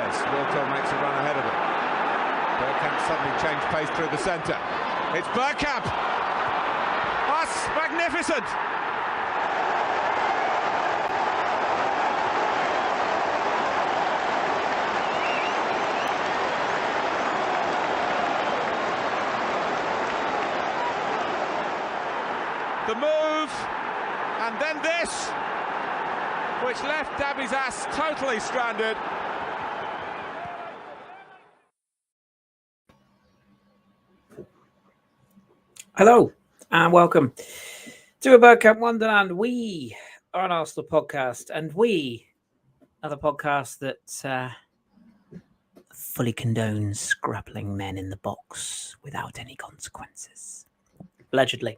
Soares. Wilco makes a run ahead of him. Bergkamp suddenly changed pace through the centre. It's Bergkamp! That's magnificent! The move, and then this, which left Davies Ass totally stranded. Hello and welcome to a Bergkamp Wonderland. We are an Arsenal podcast, and we are the podcast that fully condones scrapping men in the box without any consequences. Allegedly.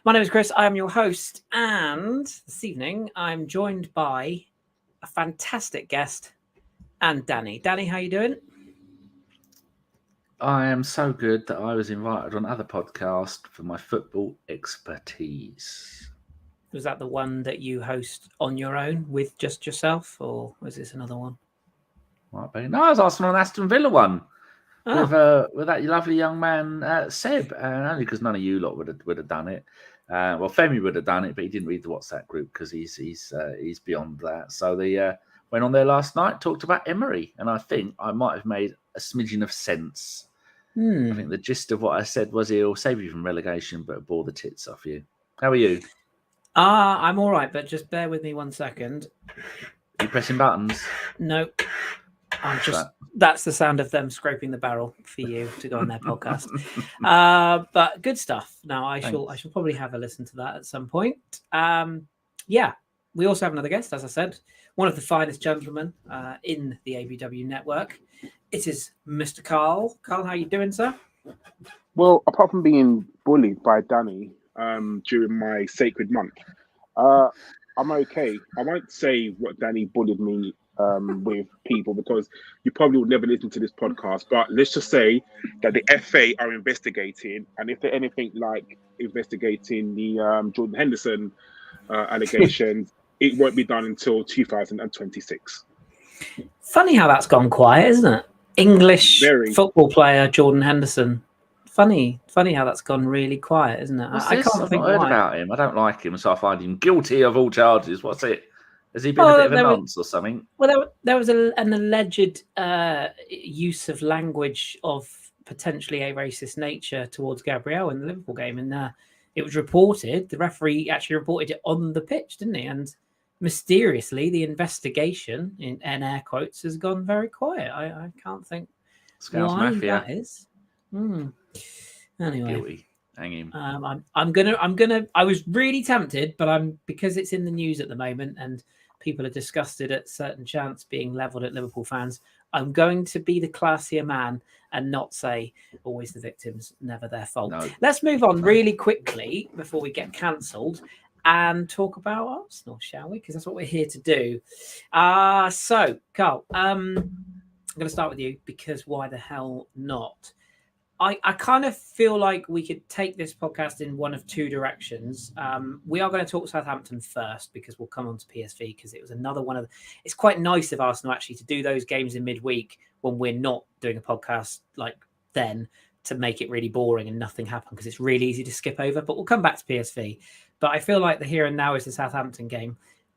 My name is Kris. I am your host, and this evening I'm joined by a fantastic guest and Danny. Danny, how you doing? I am so good that I was invited on other podcast for my football expertise. Was that the one that you host on your own with just yourself, or was this another one? Might be. No, I was asking on Aston Villa one. Oh. With that lovely young man, Seb, and only because none of you lot would have done it. Well, Femi would have done it, but he didn't read the WhatsApp group because he's beyond that. So they went on there last night, talked about Emery, and I think I might have made a smidgen of sense. I think the gist of what I said was he'll save you from relegation, but bore the tits off you. How are you? I'm all right, but just bear with me 1 second. Are you pressing buttons? No. That's the sound of them scraping the barrel for you to go on their podcast. But good stuff. Now I shall probably have a listen to that at some point. Yeah, we also have another guest, as I said, one of the finest gentlemen in the ABW network. It is Mr. Karl. Karl, how you doing, sir? Well, apart from being bullied by Danny during my sacred month, I'm okay. I won't say what Danny bullied me with people because you probably will never listen to this podcast, but let's just say that the FA are investigating, and if they're anything like investigating the Jordan Henderson allegations, it won't be done until 2026. Funny how that's gone quiet, isn't it? English football player Jordan Henderson. Funny how that's gone really quiet, isn't it? I can't think why. About him. I don't like him, so I find him guilty of all charges. What's it? Has he been a bit of a nonce or something? Well, there was an alleged use of language of potentially a racist nature towards Gabriel in the Liverpool game, and it was reported. The referee actually reported it on the pitch, didn't he? And mysteriously, the investigation, in air quotes, has gone very quiet. I can't think why that is. Anyway, guilty. Hang him. I'm gonna. I was really tempted, but because it's in the news at the moment and people are disgusted at certain chants being levelled at Liverpool fans. I'm going to be the classier man and not say always the victims, never their fault. No. Let's move on really quickly before we get cancelled and talk about Arsenal, shall we? Because that's what we're here to do. So, Karl, I'm going to start with you because why the hell not? I kind of feel like we could take this podcast in one of two directions. We are going to talk Southampton first because we'll come on to PSV because it was another one of it's quite nice of Arsenal actually to do those games in midweek when we're not doing a podcast like then to make it really boring and nothing happen because it's really easy to skip over. But we'll come back to PSV. But I feel like the here and now is the Southampton game.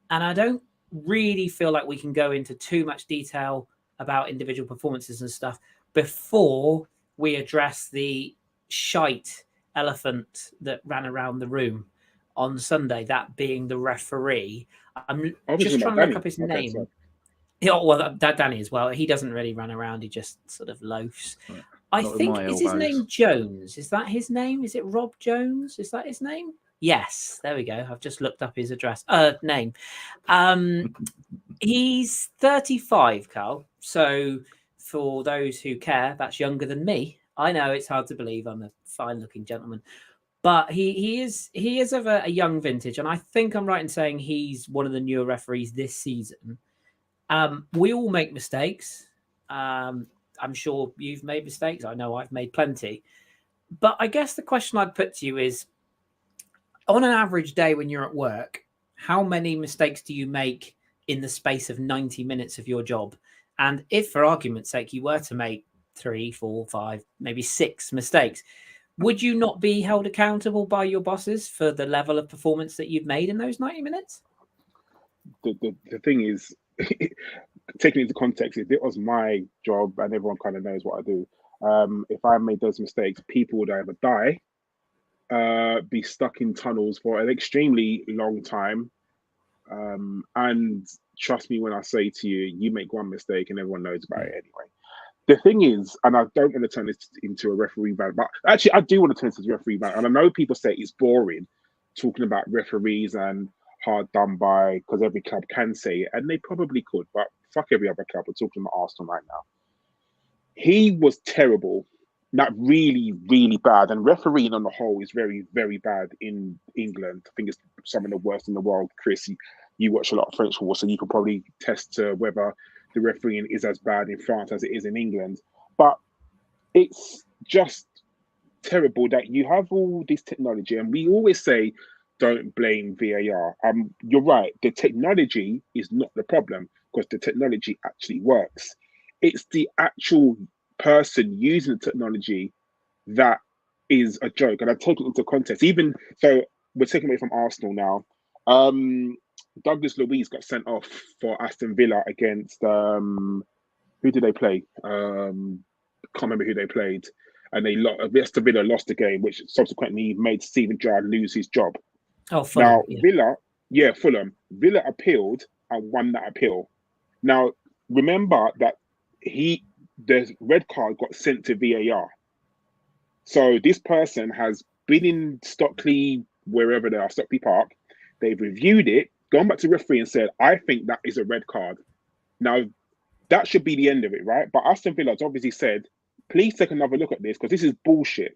And I don't really feel like we can go into too much detail about individual performances and stuff before we address the shite elephant that ran around the room on Sunday, that being the referee. I'm just trying to look up his name. Yeah, well, that Danny as well. He doesn't really run around. He just sort of loafs. I think, is his name Jones? Is that his name? Is it Rob Jones? Is that his name? Yes, there we go. I've just looked up his name. He's 35, Karl. So for those who care, that's younger than me. I know it's hard to believe. I'm a fine-looking gentleman, but he is of a young vintage, and I think I'm right in saying he's one of the newer referees this season. We all make mistakes. I'm sure you've made mistakes. I know I've made plenty, but I guess the question I'd put to you is, on an average day when you're at work, how many mistakes do you make in the space of 90 minutes of your job? And if, for argument's sake, you were to make 3, 4, 5, maybe 6 mistakes, would you not be held accountable by your bosses for the level of performance that you've made in those 90 minutes? The thing is, taking into context, if it was my job and everyone kind of knows what I do, if I made those mistakes, people would either die, be stuck in tunnels for an extremely long time, and trust me when I say to you, you make one mistake and everyone knows about it anyway. The thing is, and I don't want to turn this into a referee rant, but actually I do want to turn this into a referee rant, and I know people say it's boring talking about referees and hard done by, because every club can say it, and they probably could, but fuck every other club. We're talking about Arsenal right now. He was terrible, not really, really bad, and refereeing on the whole is very, very bad in England. I think it's some of the worst in the world. Kris, you watch a lot of French football, so you can probably test to whether the refereeing is as bad in France as it is in England. But it's just terrible that you have all this technology, and we always say, don't blame VAR. You're right. The technology is not the problem because the technology actually works. It's the actual person using the technology that is a joke. And I take it into context. Even so, we're taking away from Arsenal now. Douglas Luiz got sent off for Aston Villa against who did they play? Can't remember who they played. And they Aston Villa lost the game, which subsequently made Steven Gerrard lose his job. Oh, Fulham, now Fulham. Villa appealed and won that appeal. Now remember that the red card got sent to VAR. So this person has been in Stockley, wherever they are, Stockley Park. They've reviewed it, gone back to referee and said, I think that is a red card. Now, that should be the end of it, right? But Aston Villa has obviously said, please take another look at this because this is bullshit.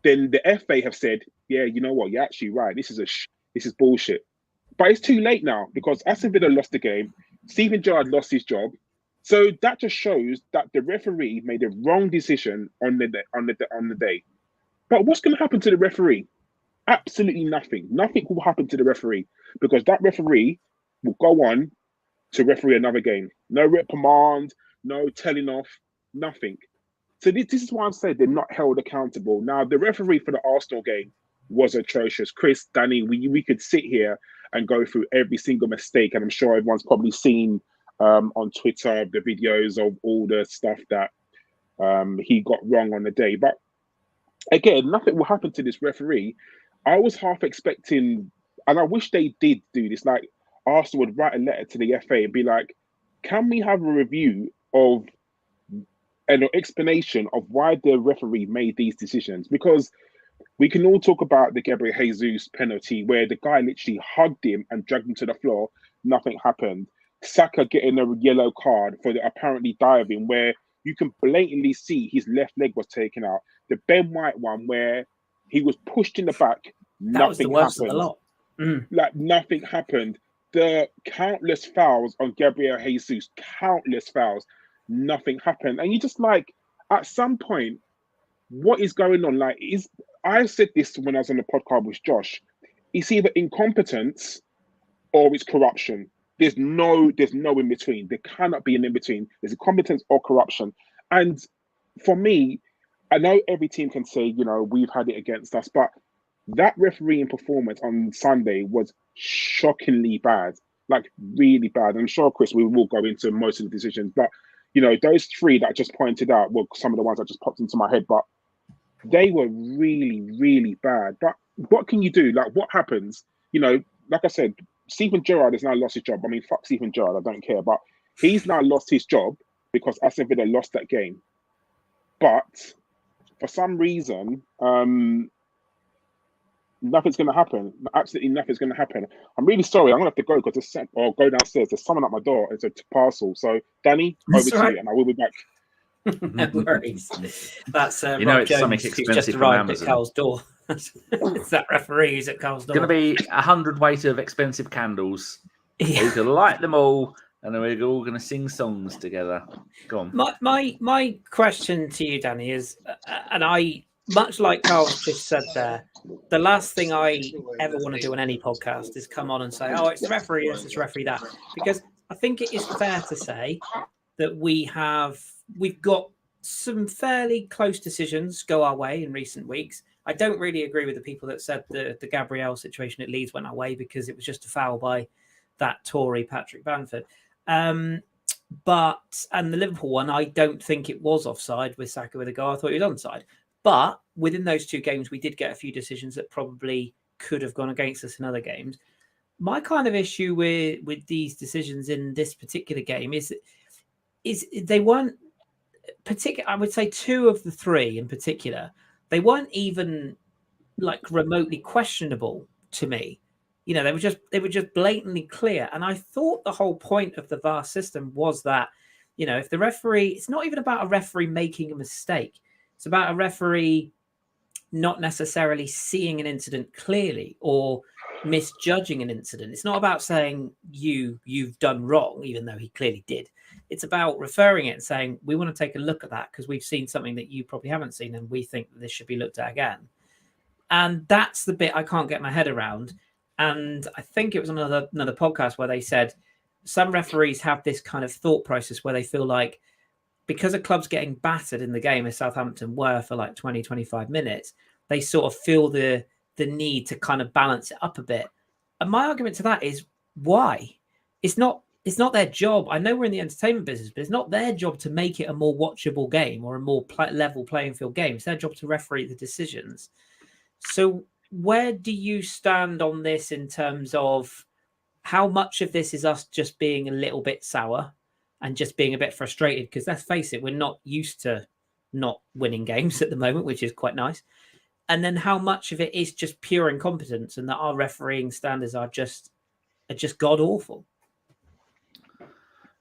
Then the FA have said, yeah, you know what? You're actually right. This is bullshit. But it's too late now because Aston Villa lost the game. Steven Gerrard lost his job. So that just shows that the referee made a wrong decision on the day. But what's going to happen to the referee? Absolutely nothing. Nothing will happen to the referee because that referee will go on to referee another game. No reprimand, no telling off, nothing. So this is why I'm saying they're not held accountable. Now, the referee for the Arsenal game was atrocious. Kris, Danny, we could sit here and go through every single mistake, and I'm sure everyone's probably seen on Twitter the videos of all the stuff that he got wrong on the day. But again, nothing will happen to this referee. I was half expecting, and I wish they did do this, like Arsenal would write a letter to the FA and be like, can we have a review of an explanation of why the referee made these decisions? Because we can all talk about the Gabriel Jesus penalty where the guy literally hugged him and dragged him to the floor. Nothing happened. Saka getting a yellow card for the apparently diving where you can blatantly see his left leg was taken out. The Ben White one where he was pushed in the back. That was the worst happened. of the lot. Like nothing happened. The countless fouls on Gabriel Jesus, countless fouls. Nothing happened. And you just like, at some point, what is going on? Like, I said this when I was on the podcast with Josh. It's either incompetence or it's corruption. There's no in between. There cannot be an in between. There's incompetence or corruption. And for me, I know every team can say, you know, we've had it against us, but that refereeing performance on Sunday was shockingly bad, like really bad. I'm sure, Kris, we will go into most of the decisions, but you know, those three that I just pointed out were some of the ones that just popped into my head, but they were really, really bad. But what can you do? Like, what happens? You know, like I said, Steven Gerrard has now lost his job. I mean, fuck Steven Gerrard, I don't care. But he's now lost his job because Aston Villa lost that game. But for some reason, nothing's going to happen. Absolutely nothing's going to happen. I'm really sorry. I'm going to have to go because or go downstairs. There's someone at my door. It's a parcel. So, Danny, over to you, and I will be back. No worries. That's you Rob know, it's Jones, something who's expensive just from arrived Amazon. at Karl's door. It's that referee who's at Karl's door. It's going to be 100 weight of expensive candles. Yeah. We're going to light them all, and then we're all going to sing songs together. Go on. My question to you, Danny, is, and I, much like Karl just said there, the last thing I ever want to do on any podcast is come on and say, oh, it's the referee this, it's the referee that. Because I think it is fair to say that we've got some fairly close decisions go our way in recent weeks. I don't really agree with the people that said the Gabriel situation at Leeds went our way because it was just a foul by that Tory Patrick Bamford. And the Liverpool one, I don't think it was offside with Saka with Odegaard. I thought it was onside. But within those two games, we did get a few decisions that probably could have gone against us in other games. My kind of issue with these decisions in this particular game is they weren't particular. I would say two of the three in particular, they weren't even like remotely questionable to me. You know, they were just blatantly clear. And I thought the whole point of the VAR system was that, you know, if the referee, it's not even about a referee making a mistake. It's about a referee not necessarily seeing an incident clearly or misjudging an incident. It's not about saying you've done wrong, even though he clearly did. It's about referring it and saying, we want to take a look at that because we've seen something that you probably haven't seen and we think that this should be looked at again. And that's the bit I can't get my head around. And I think it was another podcast where they said some referees have this kind of thought process where they feel like because a club's getting battered in the game as Southampton were for like 20, 25 minutes, they sort of feel the need to kind of balance it up a bit. And my argument to that is why? It's not their job. I know we're in the entertainment business, but it's not their job to make it a more watchable game or a more level playing field game. It's their job to referee the decisions. So where do you stand on this in terms of how much of this is us just being a little bit sour and just being a bit frustrated? Because let's face it, we're not used to not winning games at the moment, which is quite nice. And then how much of it is just pure incompetence and that our refereeing standards are just god awful?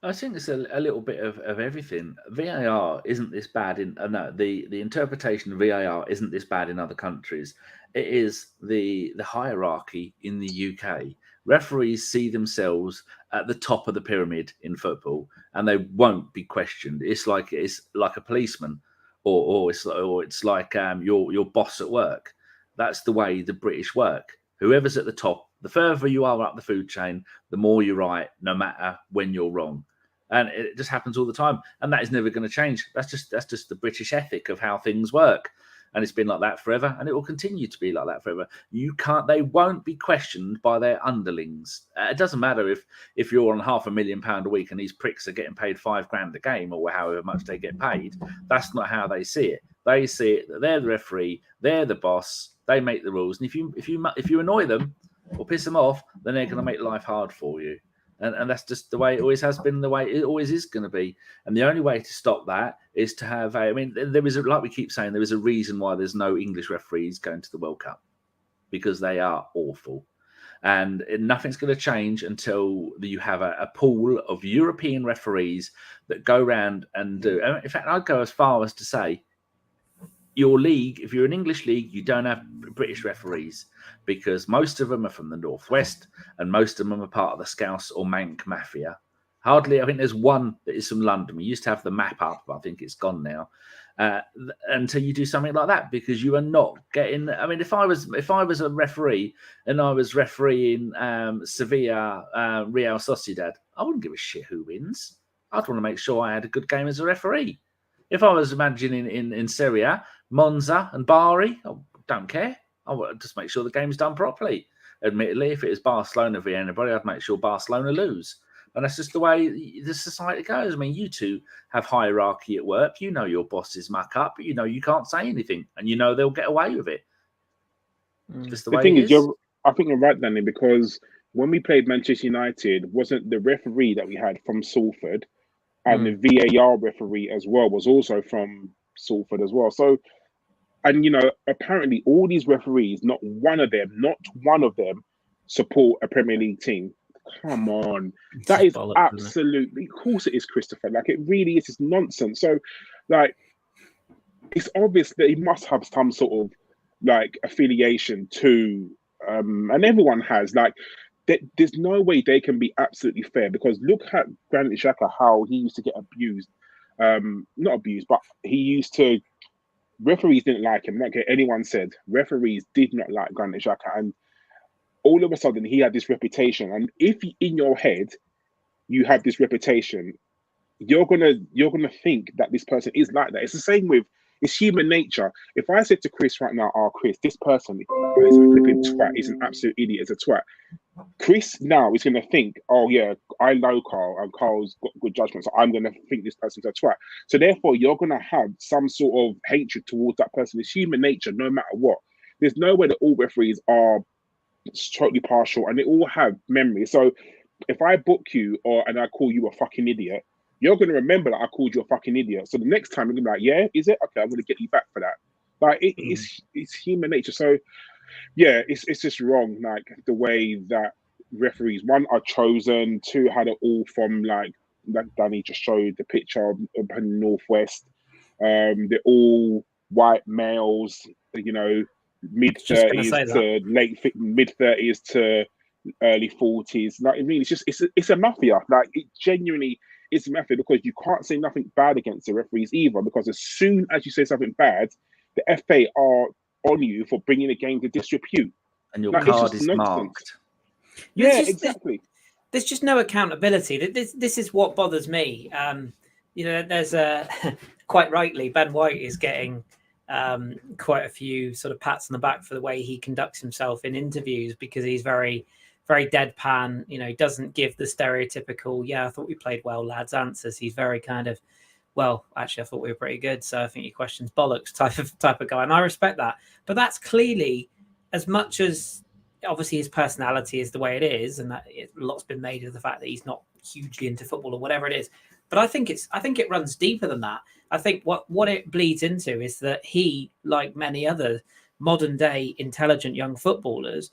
I think it's a little bit of everything. VAR isn't this bad the interpretation of VAR isn't this bad in other countries. It is the hierarchy in the UK. Referees see themselves at the top of the pyramid in football, and they won't be questioned. It's like a policeman, or it's like your boss at work. That's the way the British work. Whoever's at the top, the further you are up the food chain, the more you're right, no matter when you're wrong. And it just happens all the time. And that is never going to change. That's just the British ethic of how things work. And it's been like that forever. And it will continue to be like that forever. They won't be questioned by their underlings. It doesn't matter if you're on £500,000 a week and these pricks are getting paid $5,000 a game or however much they get paid. That's not how they see it. They see it that they're the referee, they're the boss, they make the rules. And if you annoy them or piss them off, then they're going to make life hard for you. And that's just the way it always has been, the way it always is going to be. And the only way to stop that is to have like we keep saying, there is a reason why there's no English referees going to the World Cup, because they are awful. And nothing's going to change until you have a pool of European referees that go around and do. In fact, I'd go as far as to say, your league, if you're an English league, you don't have British referees because most of them are from the Northwest and most of them are part of the Scouse or Manc Mafia. Hardly, I think there's one that is from London. We used to have the map up, but I think it's gone now. Until you do something like that, because you are not getting. I mean, if I was a referee and I was refereeing Sevilla, Real Sociedad, I wouldn't give a shit who wins. I'd want to make sure I had a good game as a referee. If I was managing in Serie A, Monza and Bari, I don't care. I would just make sure the game's done properly. Admittedly, if it is Barcelona v anybody, I'd make sure Barcelona lose. And that's just the way the society goes. I mean, you two have hierarchy at work. You know your bosses muck up, but you know you can't say anything. And you know they'll get away with it. Just the way thing it is, I think you're right, Danny, because when we played Manchester United, wasn't the referee that we had from Salford, and the VAR referee as well was also from Salford as well. So, and you know, apparently all these referees, not one of them support a Premier League team. Come on. That is absolutely, of course it is, Christopher. Like, it really is just nonsense. So, like, it's obvious that he must have some sort of, like, affiliation to, and everyone has, like, there's no way they can be absolutely fair, because look at Granit Xhaka, how he used to get abused. Not abused, but he used to, referees didn't like him. Not get anyone said. Referees did not like Granit Xhaka. And all of a sudden, he had this reputation. And if in your head, you have this reputation, you're gonna think that this person is like that. It's the same with, it's human nature. If I said to Chris right now, "Oh, Chris, this person is a flipping twat. He's an absolute idiot. Is a twat." Chris now is going to think, "Oh yeah, I know Karl, and Karl's got good judgment, so I'm going to think this person's a twat." So therefore, you're going to have some sort of hatred towards that person. It's human nature, no matter what. There's no way that all referees are totally partial, and they all have memory. So if I book you and I call you a fucking idiot, you're going to remember that I called you a fucking idiot. So the next time you're going to be like, "Yeah, is it? Okay, I'm going to get you back for that." Like it's human nature. So yeah, it's just wrong, like the way that referees, one, are chosen, two, how they're all from, like Danny just showed the picture of the Northwest. They're all white males, mid-30s to mid-30s to early 40s. Like, I mean, it's a mafia. Like, it genuinely is a mafia, because you can't say nothing bad against the referees either, because as soon as you say something bad, the FA are on you for bringing a game to disrepute, and your card is marked. Yeah, exactly. There's just no accountability. This is what bothers me. There's quite rightly, Ben White is getting quite a few sort of pats on the back for the way he conducts himself in interviews, because he's very, very deadpan. He doesn't give the stereotypical, "Yeah, I thought we played well, lads" answers. He's very kind of, "Well, actually, I thought we were pretty good, so I think your question's bollocks" type of guy, and I respect that. But that's clearly, as much as obviously his personality is the way it is, and that a lot's been made of the fact that he's not hugely into football or whatever it is. But I think it runs deeper than that. I think what it bleeds into is that he, like many other modern day intelligent young footballers,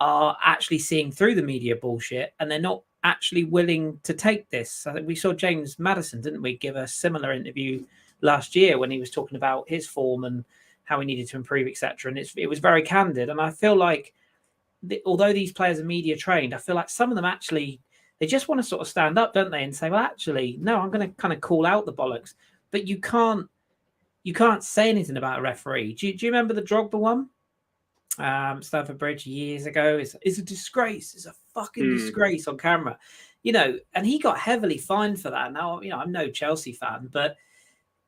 are actually seeing through the media bullshit, and they're not actually willing to take this. I think we saw James Maddison, didn't we, give a similar interview last year when he was talking about his form and how he needed to improve, etc. And it was very candid. And I feel like, although these players are media trained, I feel like some of them actually, they just want to sort of stand up, don't they, and say, "Well, actually, no, I'm going to kind of call out the bollocks." But you can't say anything about a referee. Do you remember the Drogba one? Stamford Bridge years ago. It's a disgrace. It's a fucking disgrace on camera, and he got heavily fined for that. Now, I'm no Chelsea fan, but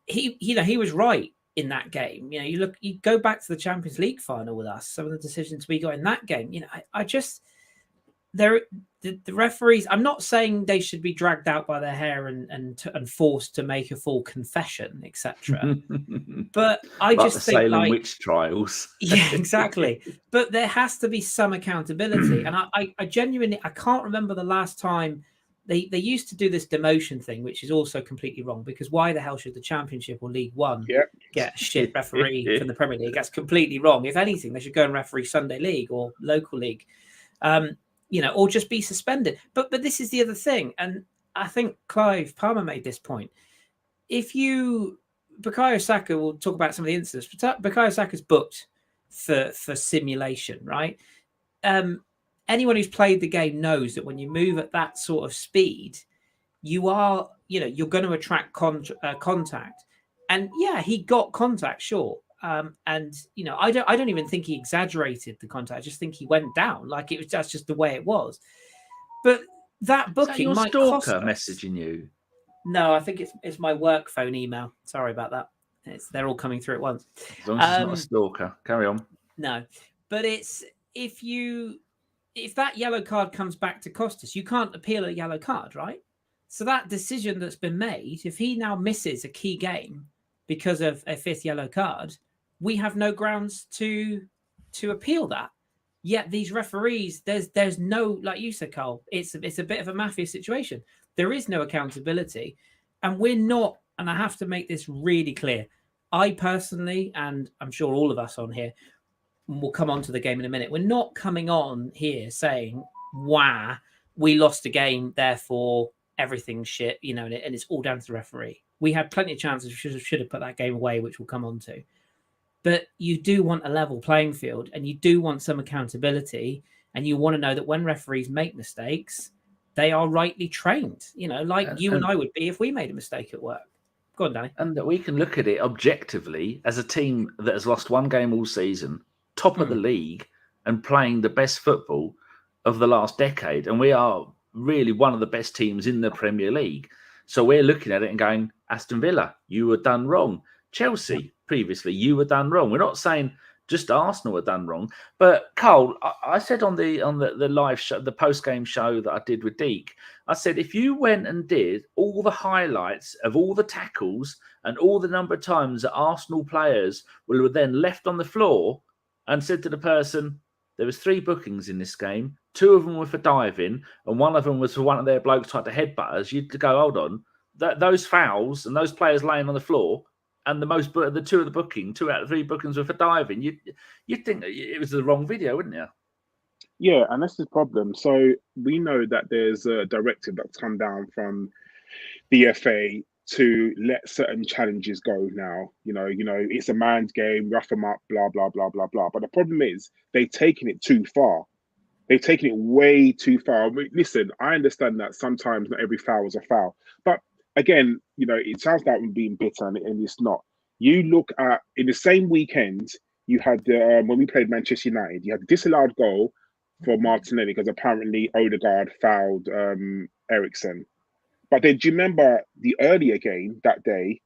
he was right in that game. You go back to the Champions League final with us, some of the decisions we got in that game, the referees, I'm not saying they should be dragged out by their hair and forced to make a full confession, etc. But I just think, Salem like, witch trials. Yeah, exactly. But there has to be some accountability. And I genuinely, I can't remember the last time they used to do this demotion thing, which is also completely wrong, because why the hell should the Championship or League One get a shit referee from the Premier League? That's completely wrong. If anything, they should go and referee Sunday League or local league. Or just be suspended. But this is the other thing, and I think Clive Palmer made this point. Bukayo Saka, we'll talk about some of the incidents, but Bukayo Saka's booked for simulation, right? Anyone who's played the game knows that when you move at that sort of speed, you are, you're going to attract contact. And yeah, he got contact, sure. I don't even think he exaggerated the contact. I just think he went down. Like, that's just the way it was. But that booking might cost us. Messaging you? No, I think it's my work phone email. Sorry about that. They're all coming through at once. As long as it's not a stalker. Carry on. No, but it's if that yellow card comes back to cost us, you can't appeal a yellow card, right? So that decision that's been made, if he now misses a key game because of a fifth yellow card, we have no grounds to appeal that. Yet these referees, there's no, like you said, Karl, it's a bit of a mafia situation. There is no accountability, and we're not. And I have to make this really clear. I personally, and I'm sure all of us on here, we'll come on to the game in a minute. We're not coming on here saying, "Wow, we lost a game, therefore everything's shit," and it's all down to the referee. We had plenty of chances. We should have put that game away, which we'll come on to. But you do want a level playing field, and you do want some accountability, and you want to know that when referees make mistakes, they are rightly trained, like you and I would be if we made a mistake at work. Go on, Danny. And that we can look at it objectively as a team that has lost one game all season, top of the league, and playing the best football of the last decade. And we are really one of the best teams in the Premier League. So we're looking at it and going, Aston Villa, you were done wrong. Chelsea, previously, you were done wrong. We're not saying just Arsenal were done wrong. But Karl, I said on the live show, the post-game show that I did with Deke, I said, if you went and did all the highlights of all the tackles and all the number of times that Arsenal players were then left on the floor and said to the person, there was 3 bookings in this game, 2 of them were for diving, and 1 of them was for one of their blokes tried to headbutt us, you'd go, hold on, those fouls and those players laying on the floor, and the 2 of the booking, 2 out of 3 bookings were for diving, you'd think it was the wrong video, wouldn't you? Yeah, and that's the problem. So we know that there's a directive that's come down from the FA to let certain challenges go now. You know, it's a man's game, rough them up, blah, blah, blah, blah, blah. But the problem is they've taken it too far. They've taken it way too far. I mean, listen, I understand that sometimes not every foul is a foul. But again, it sounds like I'm being bitter, and it's not. You look at, in the same weekend, you had when we played Manchester United, you had the disallowed goal for Martinelli because apparently Odegaard fouled Eriksen. But then do you remember the earlier game that day,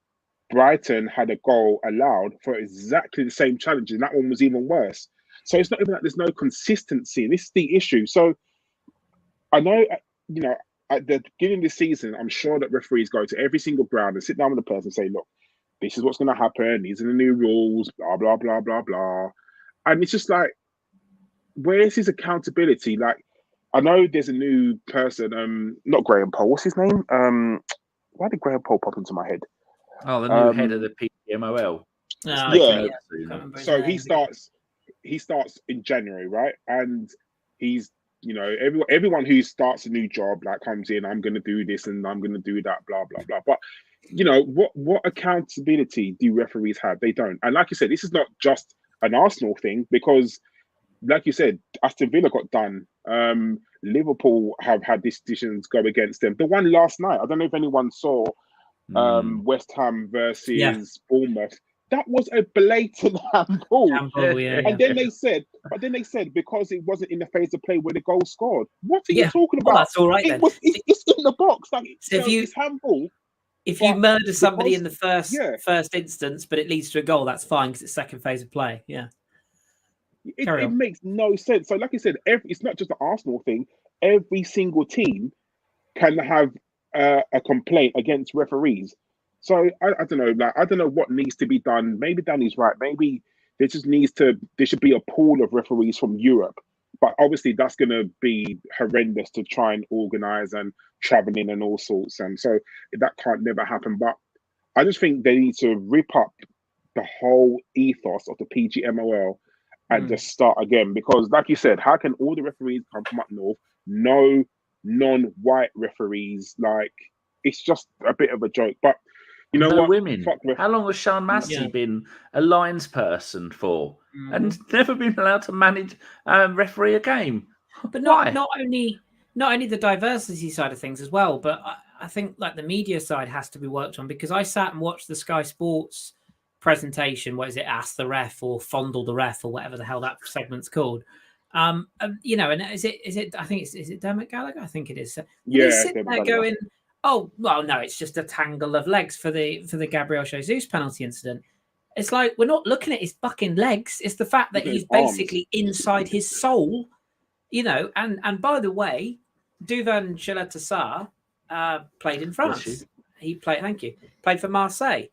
Brighton had a goal allowed for exactly the same challenge, and that one was even worse. So it's not even like there's no consistency. This is the issue. So I know, at the beginning of the season, I'm sure that referees go to every single ground and sit down with the person and say, look, this is what's going to happen. These are the new rules, blah, blah, blah, blah, blah. And it's just like, where is his accountability? Like, I know there's a new person, not Graham Poll. What's his name? Why did Graham Poll pop into my head? Oh, the new head of the PMOL. Yeah. So he starts in January, right? And he's, everyone who starts a new job, like, comes in, I'm going to do this and I'm going to do that, blah, blah, blah. But, what accountability do referees have? They don't. And like you said, this is not just an Arsenal thing, because like you said, Aston Villa got done. Liverpool have had decisions go against them. The one last night, I don't know if anyone saw West Ham versus Bournemouth. That was a blatant handball. And then they said, because it wasn't in the phase of play where the goal scored. What are you talking about? Well, that's all right then. It's in the box. Like, so it's handball. If you murder somebody in the first instance, but it leads to a goal, that's fine because it's second phase of play. Yeah. It makes no sense. So, like I said, it's not just an Arsenal thing. Every single team can have a complaint against referees. So I don't know. Like, I don't know what needs to be done. Maybe Danny's right. Maybe there should be a pool of referees from Europe. But obviously, that's going to be horrendous to try and organise and travelling and all sorts. And so that can't never happen. But I just think they need to rip up the whole ethos of the PGMOL and just start again. Because, like you said, how can all the referees come from up north? No non-white referees. Like, it's just a bit of a joke. But you know what? Women. How long has Sean Massey been a lines person for? And never been allowed to manage referee a game. But not only the diversity side of things as well, but I think like the media side has to be worked on, because I sat and watched the Sky Sports presentation. What is it? Ask the Ref or Fondle the Ref or whatever the hell that segment's called. And is it? I think is it Dermot Gallagher? I think it is. Yeah. Sitting there going, oh well, no, it's just a tangle of legs for the Gabriel Jesus penalty incident. It's like, we're not looking at his fucking legs. It's the fact that he's basically inside his soul, And by the way, Duvan Chilata played in France. He played for Marseille.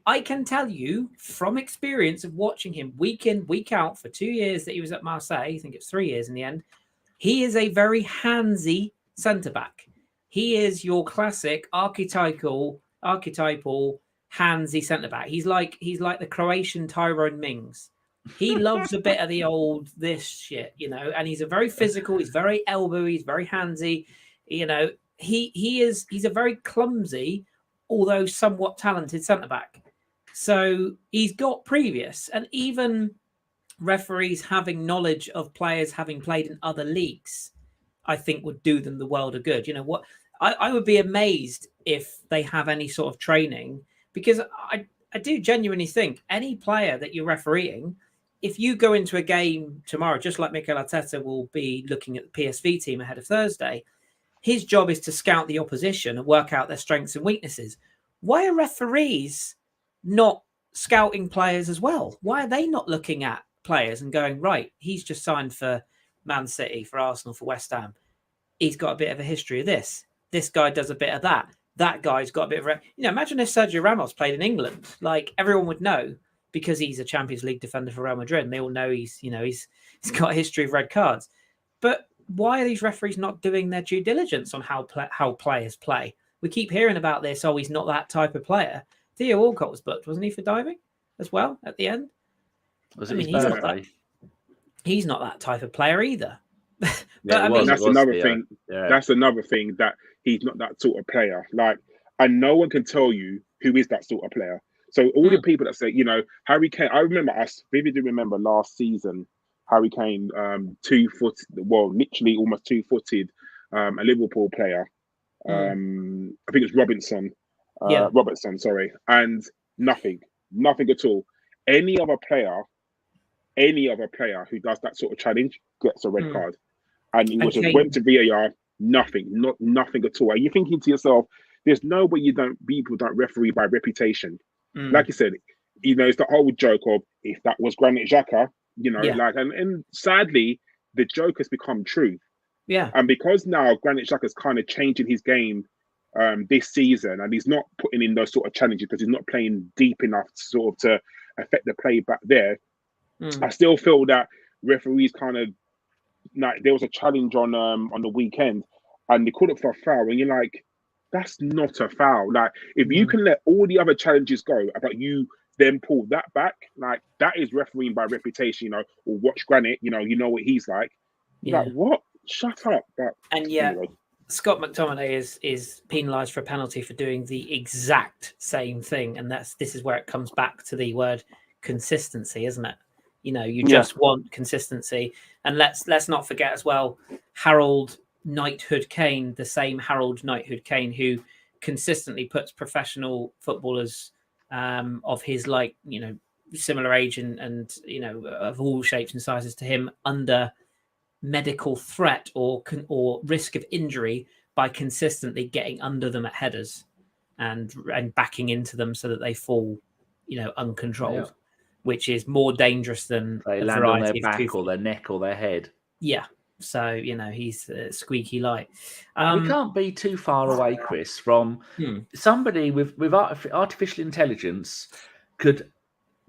I can tell you from experience of watching him week in, week out for 2 years that he was at Marseille. I think it's 3 years in the end. He is a very handsy centre-back. He is your classic archetypal handsy centre-back. He's like the Croatian Tyrone Mings. He loves a bit of the old this shit, and he's a very physical, he's very elbowy, he's very handsy. He's a very clumsy, although somewhat talented centre-back. So he's got previous, and even referees having knowledge of players having played in other leagues, I think would do them the world of good. I would be amazed if they have any sort of training, because I do genuinely think any player that you're refereeing, if you go into a game tomorrow, just like Mikel Arteta will be looking at the PSV team ahead of Thursday, his job is to scout the opposition and work out their strengths and weaknesses. Why are referees not scouting players as well? Why are they not looking at players and going, right, he's just signed for Man City, for Arsenal, for West Ham. He's got a bit of a history of this. This guy does a bit of that. That guy's got a bit of imagine if Sergio Ramos played in England. Like, everyone would know because he's a Champions League defender for Real Madrid. And they all know he's got a history of red cards. But why are these referees not doing their due diligence on how players play? We keep hearing about this. Oh, he's not that type of player. Theo Walcott was booked, wasn't he, for diving as well at the end? He's not that type of player either. That's another thing. That's another thing, that he's not that sort of player. Like, and no one can tell you who is that sort of player. So all the people that say, Harry Kane. I vividly remember last season, Harry Kane, 2-footed, literally almost 2-footed, a Liverpool player. I think it was Robertson, sorry, and nothing at all. Any other player who does that sort of challenge gets a red card. And it went to VAR, nothing at all. And you're thinking to yourself, there's no way people don't referee by reputation. Like you said, it's the whole joke of, if that was Granit Xhaka, and sadly, the joke has become true. Yeah. And because now Granit Xhaka is kind of changing his game this season, and he's not putting in those sort of challenges because he's not playing deep enough to affect the play back there. I still feel that referees kind of, like, there was a challenge on the weekend and they called it for a foul, and you're like, that's not a foul. Like, if you can let all the other challenges go, but you then pull that back, like, that is refereeing by reputation, or watch Granit, you know what he's like. Yeah. Like, what? Shut up. Anyway. Scott McTominay is penalised for a penalty for doing the exact same thing, and this is where it comes back to the word consistency, isn't it? You just want consistency. And let's not forget as well, Harold Knighthood Kane, the same Harold Knighthood Kane who consistently puts professional footballers of his similar age and of all shapes and sizes to him under medical threat or risk of injury by consistently getting under them at headers and backing into them so that they fall, uncontrolled. Which is more dangerous than they land on their back or their neck or their head. Yeah. So, he's squeaky light. We can't be too far away, Chris, from somebody with artificial intelligence could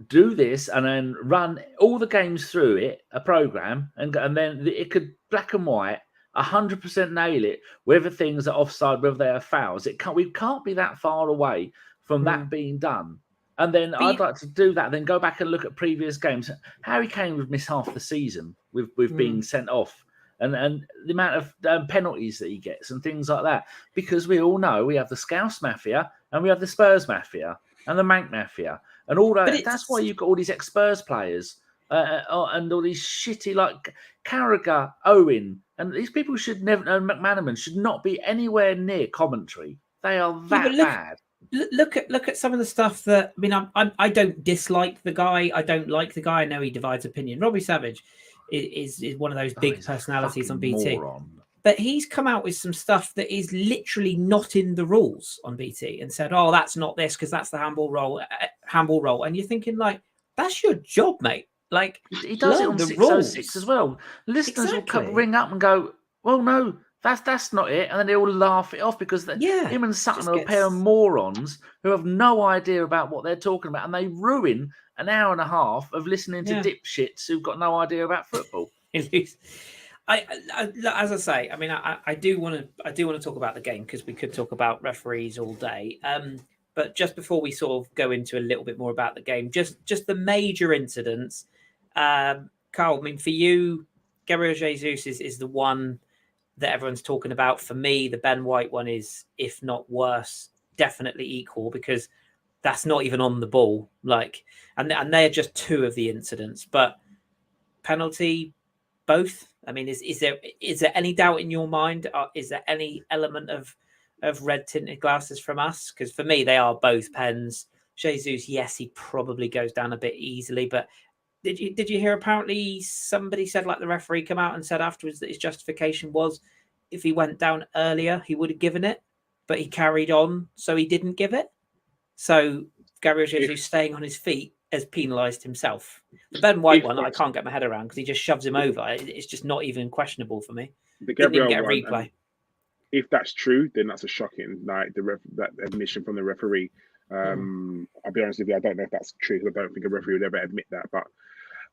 do this and then run all the games through it, a program, and then it could black and white 100% nail it, whether things are offside, whether they are fouls. We can't be that far away from that being done. And then I'd like to do that, then go back and look at previous games. Harry Kane would miss half the season with being sent off, and the amount of penalties that he gets and things like that. Because we all know we have the Scouse Mafia and we have the Spurs Mafia and the Manc Mafia and all that. That's why you've got all these ex-Spurs players and all these shitty, like Carragher, Owen, and these people should never, and McManaman should not be anywhere near commentary. They are that bad. Look at some of the stuff that I don't dislike the guy. I don't like the guy. I know he divides opinion. Robbie Savage is one of those big personalities on BT. Moron. But he's come out with some stuff that is literally not in the rules on BT and said, "Oh, that's not this because that's the handball roll." And you're thinking, like, that's your job, mate. Like, he does it on 606 as well. Listeners will ring up and go, "Well, no. That's not it," and then they all laugh it off because him and Sutton are a pair of morons who have no idea about what they're talking about, and they ruin an hour and a half of listening to dipshits who've got no idea about football. As I say, I do want to talk about the game because we could talk about referees all day. But just before we sort of go into a little bit more about the game, just the major incidents. Karl, for you, Gabriel Jesus is the one that everyone's talking about. For me, the Ben White one is, if not worse, definitely equal, because that's not even on the ball. And they're just two of the incidents. But penalty, both. Is there any doubt in your mind? Is there any element of red tinted glasses from us? Because for me, they are both pens. Jesus, yes, he probably goes down a bit easily, but did you hear? Apparently, somebody said, the referee come out and said afterwards that his justification was if he went down earlier, he would have given it, but he carried on, so he didn't give it. So Gabriel Jesus staying on his feet has penalised himself. The Ben White one, I can't get my head around because he just shoves him over. It's just not even questionable for me. The Didn't even Gabriel get a replay. If that's true, then that's a shocking, like that admission from the referee. I'll be honest with you, I don't know if that's true. I don't think a referee would ever admit that. But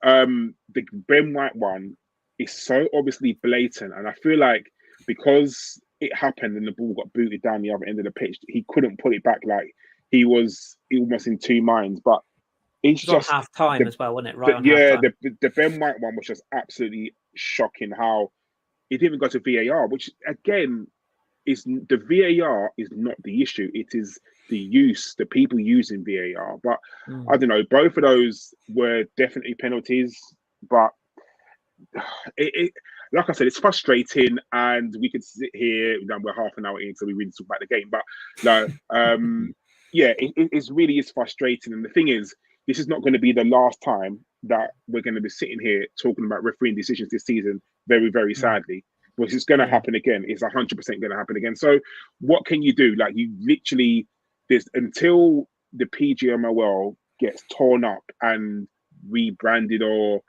the Ben White one is so obviously blatant, and I feel like because it happened and the ball got booted down the other end of the pitch, he couldn't pull it back. Like he was almost in two minds. But it's just half time as well, wasn't it? Right? The Ben White one was just absolutely shocking. How it didn't even go to VAR, which again is the VAR is not the issue. It is the people using VAR. But I don't know. Both of those were definitely penalties, but it like I said, it's frustrating, and we could sit here. We're half an hour in, so we really talk about the game. But no, it really is frustrating. And the thing is, this is not going to be the last time that we're going to be sitting here talking about refereeing decisions this season. Very, very sadly, which is going to happen again. It's 100% going to happen again. So, what can you do? Like, you literally, until the PGMOL gets torn up and rebranded, or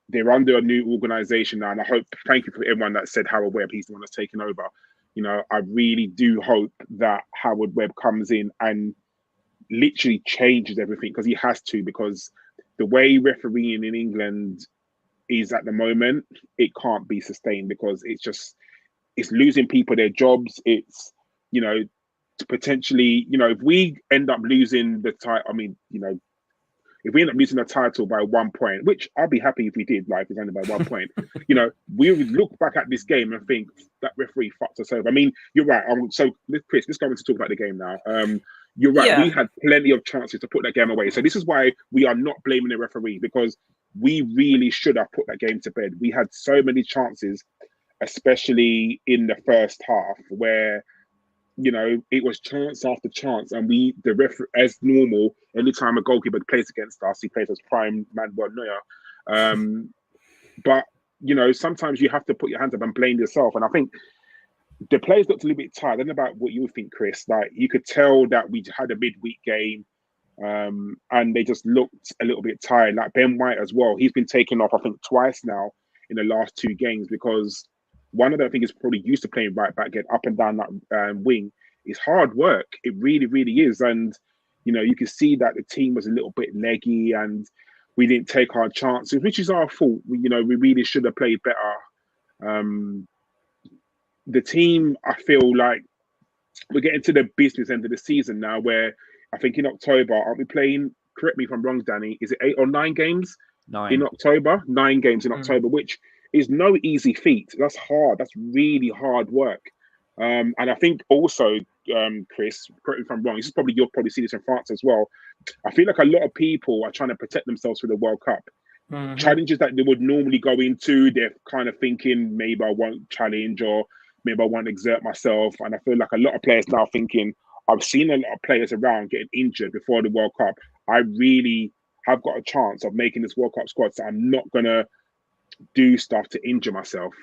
they're under a new organization now. And thank you for everyone that said Howard Webb, he's the one that's taken over. I really do hope that Howard Webb comes in and literally changes everything, because he has to, because the way refereeing in England is at the moment, it can't be sustained, because it's losing people their jobs. It's, potentially, if we end up losing the title, if we end up losing the title by 1 point, which I'll be happy if we did, like it's only by 1 point, we would look back at this game and think that referee fucked us over. You're right. So, Chris, let's go on to talk about the game now. You're right. Yeah. We had plenty of chances to put that game away. So this is why we are not blaming the referee, because we really should have put that game to bed. We had so many chances, especially in the first half, where it was chance after chance, and the ref, as normal, anytime a goalkeeper plays against us, he plays as prime Manuel Neuer. But sometimes you have to put your hands up and blame yourself. And I think the players looked a little bit tired. I don't know about what you think, Chris. Like, you could tell that we had a midweek game, and they just looked a little bit tired. Like Ben White as well. He's been taken off, I think, twice now in the last 2 games, because one of them, I think, is probably used to playing right back, get up and down that wing. It's hard work. It really, really is. And, you can see that the team was a little bit leggy, and we didn't take our chances, which is our fault. We really should have played better. The team, I feel like we're getting to the business end of the season now, where I think in October, aren't we playing, correct me if I'm wrong, Danny, is it 8 or 9 games? 9. In October? 9 games in October, which is no easy feat. That's hard. That's really hard work. And I think also, Chris, correct me if I'm wrong, you'll probably see this in France as well. I feel like a lot of people are trying to protect themselves for the World Cup. Challenges that they would normally go into, they're kind of thinking, maybe I won't challenge, or maybe I won't exert myself. And I feel like a lot of players now thinking, I've seen a lot of players around getting injured before the World Cup. I really have got a chance of making this World Cup squad, so I'm not going to do stuff to injure myself.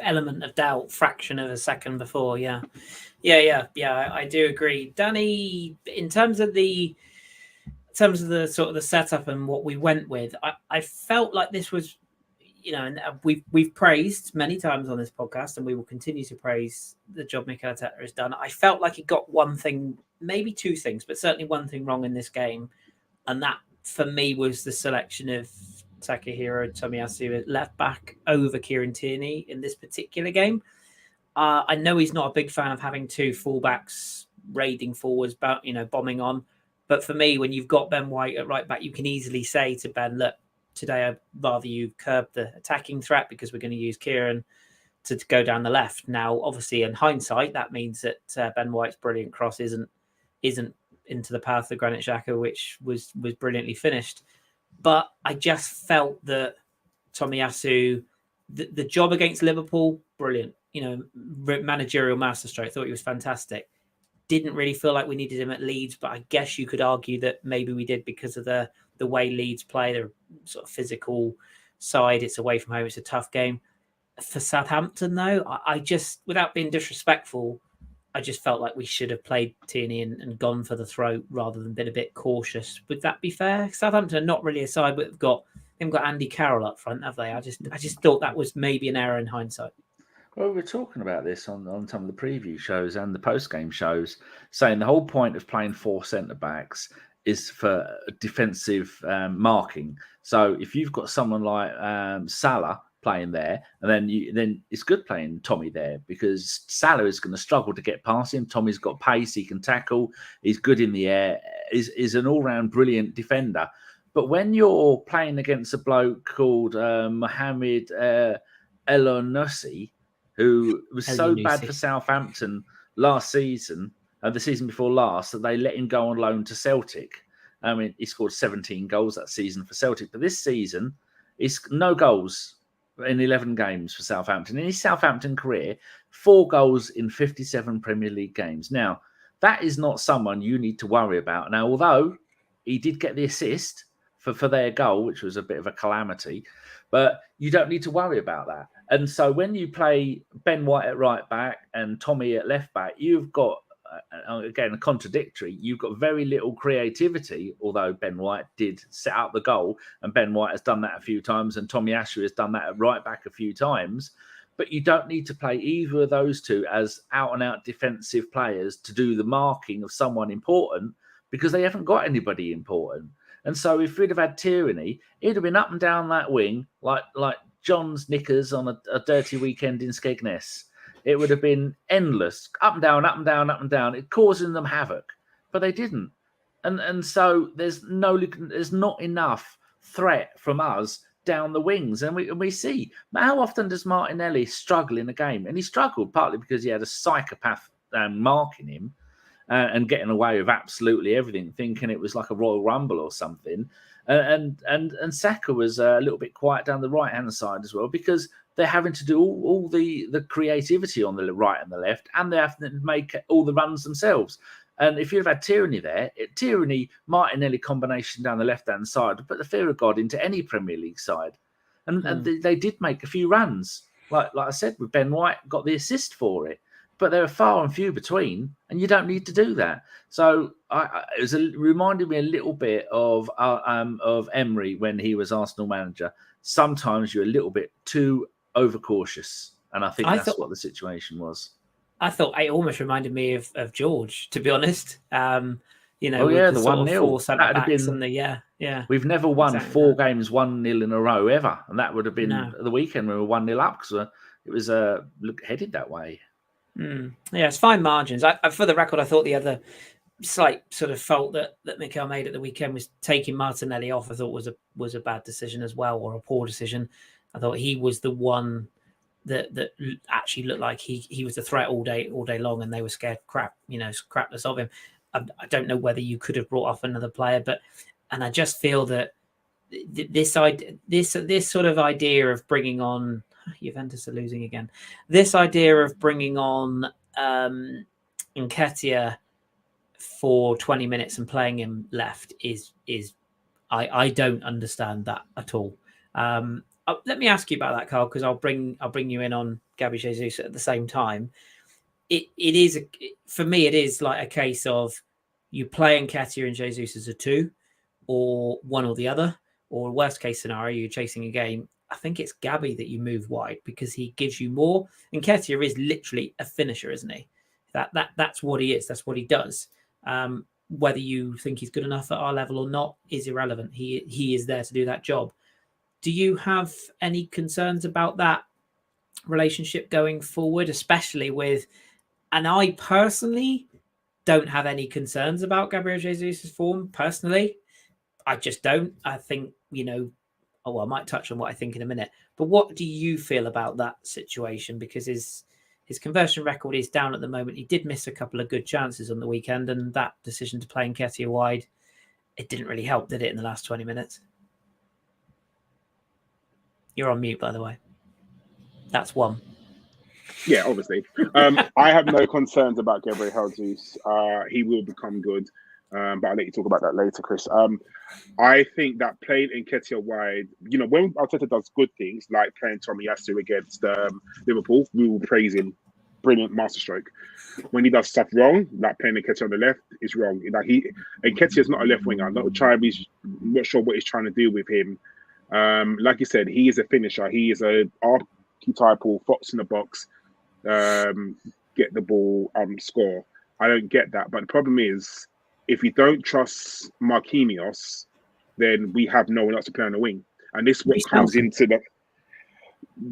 Element of doubt, fraction of a second before. Yeah, I do agree, Danny. In terms of the sort of the setup and what we went with, I felt like this was, and we've praised many times on this podcast, and we will continue to praise the job Mikel Arteta has done. I felt like he got one thing, maybe 2 things, but certainly one thing wrong in this game, and that for me was the selection of Takehiro Tomiyasu at left back over Kieran Tierney in this particular game. I know he's not a big fan of having 2 fullbacks raiding forwards, bombing on. But for me, when you've got Ben White at right back, you can easily say to Ben, look, today I'd rather you curb the attacking threat, because we're going to use Kieran to go down the left. Now, obviously, in hindsight, that means that Ben White's brilliant cross isn't into the path of Granit Xhaka, which was brilliantly finished. But I just felt that Tomiyasu, the job against Liverpool, brilliant. Managerial masterstroke. Thought he was fantastic. Didn't really feel like we needed him at Leeds, but I guess you could argue that maybe we did, because of the way Leeds play. They're sort of physical side. It's away from home. It's a tough game. For Southampton, though, I just, without being disrespectful, I just felt like we should have played Tierney and gone for the throat rather than been a bit cautious. Would that be fair? Southampton are not really a side, but they've got Andy Carroll up front, have they? I just thought that was maybe an error in hindsight. Well, we were talking about this on some of the preview shows and the post-game shows, saying the whole point of playing 4 centre-backs is for defensive marking. So if you've got someone like Salah playing there, and then it's good playing Tommy there, because Salah is going to struggle to get past him. Tommy's got pace, he can tackle, he's good in the air, is an all-round brilliant defender. But when you're playing against a bloke called Mohamed El-Onusi, who was so bad for Southampton last season, the season before last, that they let him go on loan to Celtic. I mean, he scored 17 goals that season for Celtic, but this season, he's no goals in 11 games for Southampton. In his Southampton career, 4 goals in 57 Premier League games. Now, that is not someone you need to worry about. Now, although he did get the assist for their goal, which was a bit of a calamity, but you don't need to worry about that. And so when you play Ben White at right back and Tommy at left back, you've got, again, a contradictory. You've got very little creativity, although Ben White did set up the goal, and Ben White has done that a few times, and Tomiyasu has done that at right back a few times. But you don't need to play either of those two as out-and-out defensive players to do the marking of someone important, because they haven't got anybody important. And so if we'd have had Tierney, he'd have been up and down that wing like John's knickers on a dirty weekend in Skegness. It would have been endless, up and down, up and down, up and down. It causing them havoc, but they didn't. And so there's not enough threat from us down the wings. And we see, how often does Martinelli struggle in a game? And he struggled partly because he had a psychopath marking him and getting away with absolutely everything, thinking it was like a Royal Rumble or something. And Saka was a little bit quiet down the right-hand side as well, because they're having to do all the creativity on the right and the left, and they have to make all the runs themselves. And if you've had Tierney there, Martinelli combination down the left-hand side would put the fear of God into any Premier League side. And they did make a few runs. Like I said, with Ben White, got the assist for it. But there are far and few between, and you don't need to do that. So it reminded me a little bit of Emery when he was Arsenal manager. Sometimes you're a little bit too overcautious, and I think that's what the situation was. I thought it almost reminded me of George, to be honest. The 1-0. That'd have been We've never won 4 games 1-0 in a row ever, and that would have been the weekend we were 1-0 up, because it was headed that way. Yeah, it's fine margins. For the record, I thought the other slight sort of fault that Mikel made at the weekend was taking Martinelli off. I thought was a bad decision as well, or a poor decision. I thought he was the one that actually looked like he was a threat all day long, and they were scared crapless of him. I don't know whether you could have brought off another player, and I just feel that this sort of idea of bringing on, Juventus are losing again. This idea of bringing on Nketiah for 20 minutes and playing him left is I don't understand that at all. Let me ask you about that, Karl, because I'll bring you in on Gabi Jesus at the same time. For me, it is like a case of you play Nketiah and Jesus as a 2, or one or the other, or worst case scenario, you're chasing a game. I think it's Gabi that you move wide because he gives you more. Nketiah is literally a finisher, isn't he? That's what he is. That's what he does. Whether you think he's good enough at our level or not is irrelevant. He is there to do that job. Do you have any concerns about that relationship going forward, especially with? And I personally don't have any concerns about Gabriel Jesus' form. Personally, I just don't. I think I might touch on what I think in a minute. But what do you feel about that situation? Because his conversion record is down at the moment. He did miss a couple of good chances on the weekend, and that decision to play Nketiah wide, it didn't really help, did it, in the last 20 minutes? You're on mute, by the way. That's one. Yeah, obviously. I have no concerns about Gabriel Jesus. He will become good. but I'll let you talk about that later, Chris. I think that playing Nketiah wide, when Arteta does good things, like playing Tomiyasu against Liverpool, we will praise him. Brilliant masterstroke. When he does stuff wrong, like playing Nketiah on the left, is wrong. Like Nketiah is not a left winger. Not not sure what he's trying to do with him. Like you said, he is a finisher. He is a archetypal fox in the box. Get the ball, score. I don't get that. But the problem is, if you don't trust Marquinhos, then we have no one else to play on the wing. And this is what comes into the...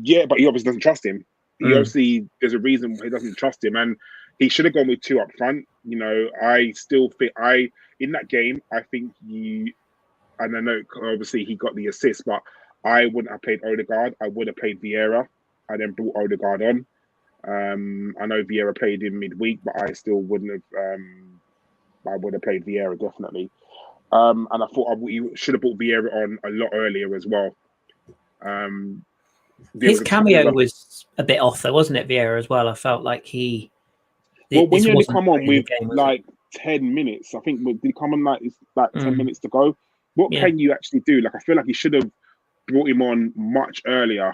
Yeah, but he obviously doesn't trust him. He obviously, there's a reason why he doesn't trust him. And he should have gone with 2 up front. I still think... in that game, I think and I know obviously he got the assist, but I wouldn't have played Odegaard. I would have played Vieira. I then brought Odegaard on. I know Vieira played in midweek, but I still wouldn't have... I would have played Vieira, definitely. And I thought you should have brought Vieira on a lot earlier as well. His cameo was a bit off, though, wasn't it, Vieira, as well? I felt like he... Well, when you only come on with, 10 minutes, I think, did he come on 10 minutes to go? What can you actually do? Like, I feel like you should have brought him on much earlier.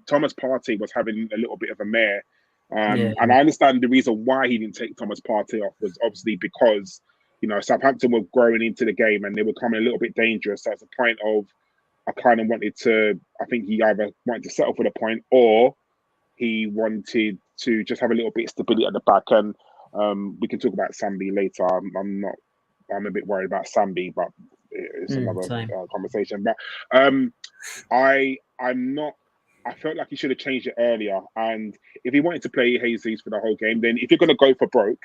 Thomas Partey was having a little bit of a mare. And I understand the reason why he didn't take Thomas Partey off was obviously because, Southampton were growing into the game and they were becoming a little bit dangerous. So at the point of, I think he either wanted to settle for the point or he wanted to just have a little bit of stability at the back. And we can talk about Sambi later. I'm a bit worried about Sambi, but it's another conversation. But I felt like he should have changed it earlier. And if he wanted to play Jesus for the whole game, then if you're going to go for broke,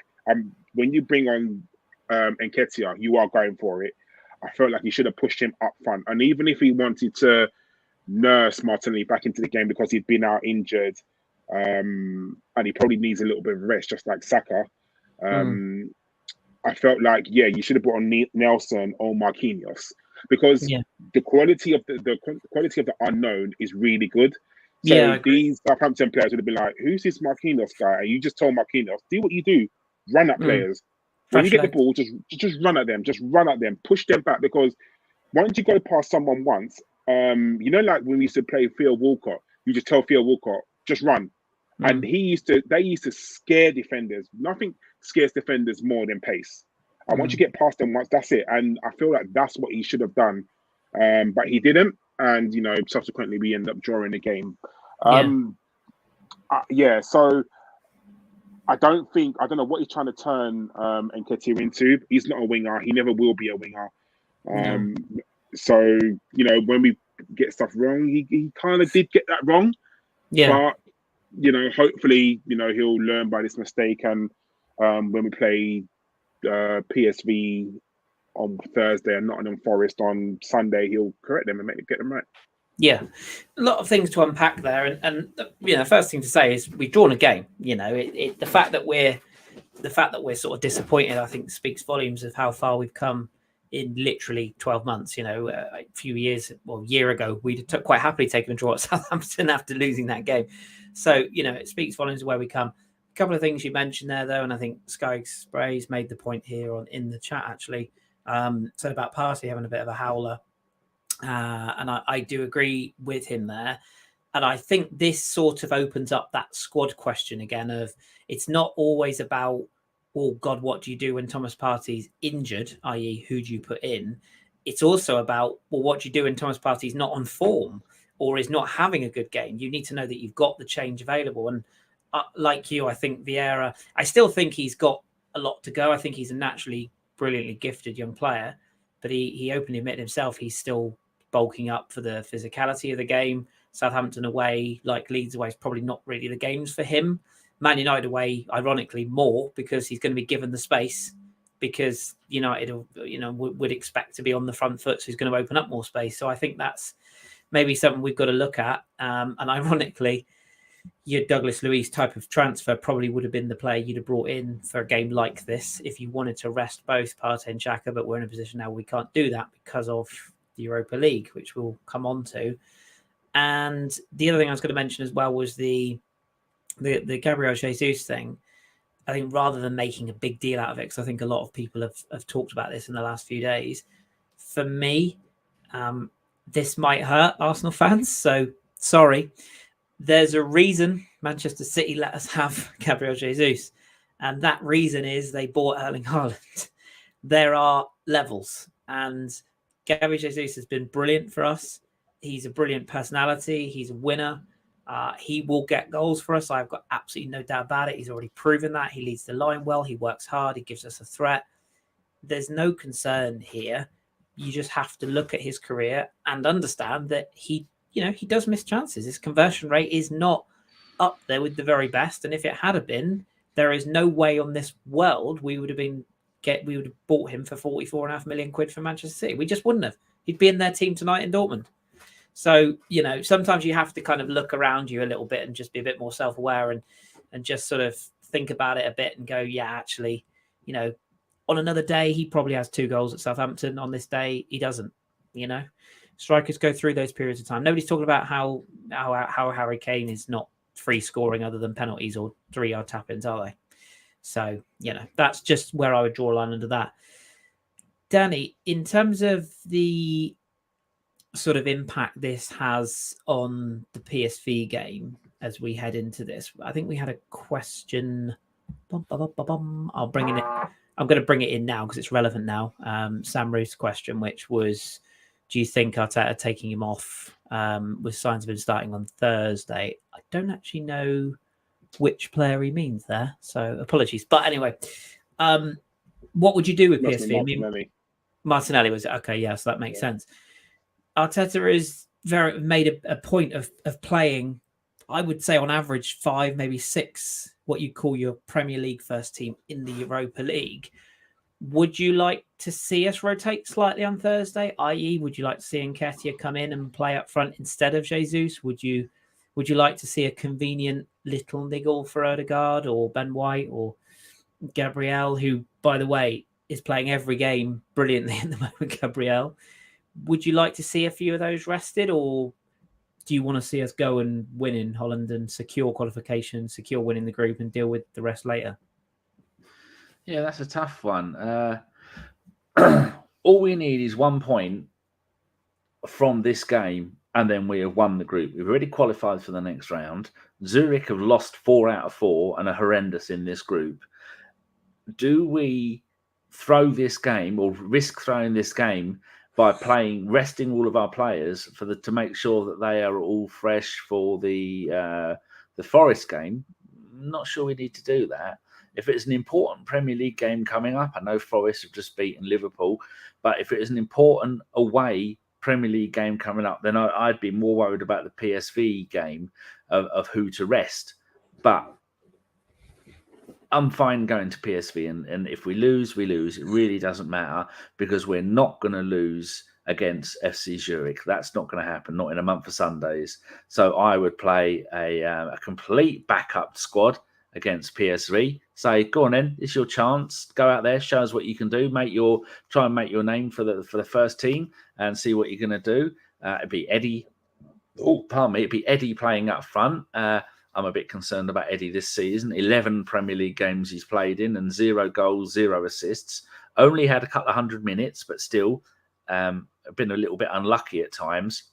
when you bring on Nketiah, you are going for it. I felt like he should have pushed him up front. And even if he wanted to nurse Martinelli back into the game because he'd been out injured, and he probably needs a little bit of rest, just like Saka, I felt like, you should have brought on Nelson or Marquinhos because the quality of the unknown is really good. So these Southampton players would have been like, who's this Marquinhos guy? And you just told Marquinhos, do what you do, run at players. When you get the ball, just run at them, push them back, because once you go past someone once, like when we used to play Theo Walcott, you just tell Theo Walcott, just run. And they used to scare defenders. Nothing scares defenders more than pace. And once you get past them once, that's it. And I feel like that's what he should have done. But he didn't. And, subsequently we end up drawing the game. So I don't know what he's trying to turn Nketiah into. He's not a winger. He never will be a winger. So, when we get stuff wrong, he kind of did get that wrong. But, hopefully, he'll learn by this mistake. And when we play PSV on Thursday and Nottingham Forest on Sunday, he'll correct them and get them right. Yeah, a lot of things to unpack there, and first thing to say is we've drawn a game. The fact that we're sort of disappointed, I think, speaks volumes of how far we've come in literally 12 months. A year ago, we'd quite happily taken a draw at Southampton after losing that game. So it speaks volumes of where we come. A couple of things you mentioned there, though, and I think Sky Sprays made the point here in the chat actually. Said about Partey having a bit of a howler. And I do agree with him there. And I think this sort of opens up that squad question again of it's not always about, oh, God, what do you do when Thomas Partey's injured, i.e. who do you put in? It's also about, well, what do you do when Thomas Partey's not on form or is not having a good game? You need to know that you've got the change available. And like you, I think Vieira, I still think he's got a lot to go. I think he's a naturally brilliantly gifted young player, but he openly admitted himself he's still bulking up for the physicality of the game. Southampton away, like Leeds away, is probably not really the games for him. Man United away, ironically, more because he's going to be given the space because United, would expect to be on the front foot, so he's going to open up more space. So I think that's maybe something we've got to look at. And ironically, your Douglas Luiz type of transfer probably would have been the player you'd have brought in for a game like this if you wanted to rest both Partey and Xhaka, but we're in a position now where we can't do that because of the Europa League, which we'll come on to. And the other thing I was going to mention as well was the Gabriel Jesus thing. I think rather than making a big deal out of it, because I think a lot of people have talked about this in the last few days, for me, this might hurt Arsenal fans. So sorry. There's a reason Manchester City let us have Gabriel Jesus. And that reason is they bought Erling Haaland. There are levels. And Gabriel Jesus has been brilliant for us. He's a brilliant personality. He's a winner. He will get goals for us. I've got absolutely no doubt about it. He's already proven that. He leads the line well. He works hard. He gives us a threat. There's no concern here. You just have to look at his career and understand that he does miss chances. His conversion rate is not up there with the very best. And if it had been, there is no way on this world we would have bought him for 44.5 million quid for Manchester City. We just wouldn't have. He'd be in their team tonight in Dortmund. So, sometimes you have to kind of look around you a little bit and just be a bit more self-aware and just sort of think about it a bit and go, yeah, actually, on another day, he probably has 2 goals at Southampton. On this day, he doesn't, Strikers go through those periods of time. Nobody's talking about how Harry Kane is not free scoring other than penalties or 3-yard tap-ins, are they? So, that's just where I would draw a line under that. Danny, in terms of the sort of impact this has on the PSV game as we head into this, I think we had a question. I'll bring it in. I'm going to bring it in now because it's relevant now. Sam Roof's question, which was, do you think Arteta taking him off with signs of him starting on Thursday? I don't actually know which player he means there, so apologies. But anyway, what would you do with PSV? Martinelli. Martinelli was it? Okay, yeah, so that makes sense. Arteta has made a point of playing, I would say on average 5, maybe 6, what you call your Premier League first team in the Europa League. Would you like to see us rotate slightly on Thursday? I.e., would you like to see Nketiah come in and play up front instead of Jesus? Would you like to see a convenient little niggle for Odegaard or Ben White or Gabriel, who, by the way, is playing every game brilliantly at the moment, Gabriel? Would you like to see a few of those rested, or do you want to see us go and win in Holland and secure qualification, secure winning the group and deal with the rest later? Yeah, that's a tough one. All we need is 1 point from this game, and then we have won the group. We've already qualified for the next round. Zurich have lost 4 out of 4 and are horrendous in this group. Do we throw this game or risk throwing this game by resting all of our players to make sure that they are all fresh for the Forest game? I'm not sure we need to do that. If it's an important Premier League game coming up, I know Forest have just beaten Liverpool, but if it is an important away Premier League game coming up, then I'd be more worried about the PSV game of who to rest. But I'm fine going to PSV, and if we lose, we lose. It really doesn't matter because we're not going to lose against FC Zurich. That's not going to happen, not in a month of Sundays. So I would play a complete backup squad against PSV. Say, go on then, it's your chance. Go out there, show us what you can do. Try and make your name for the first team and see what you're going to do. It'd be Eddie. Oh, pardon me. It'd be Eddie playing up front. I'm a bit concerned about Eddie this season. 11 Premier League games he's played in and 0 goals, 0 assists. Only had a couple of 100 minutes, but still been a little bit unlucky at times.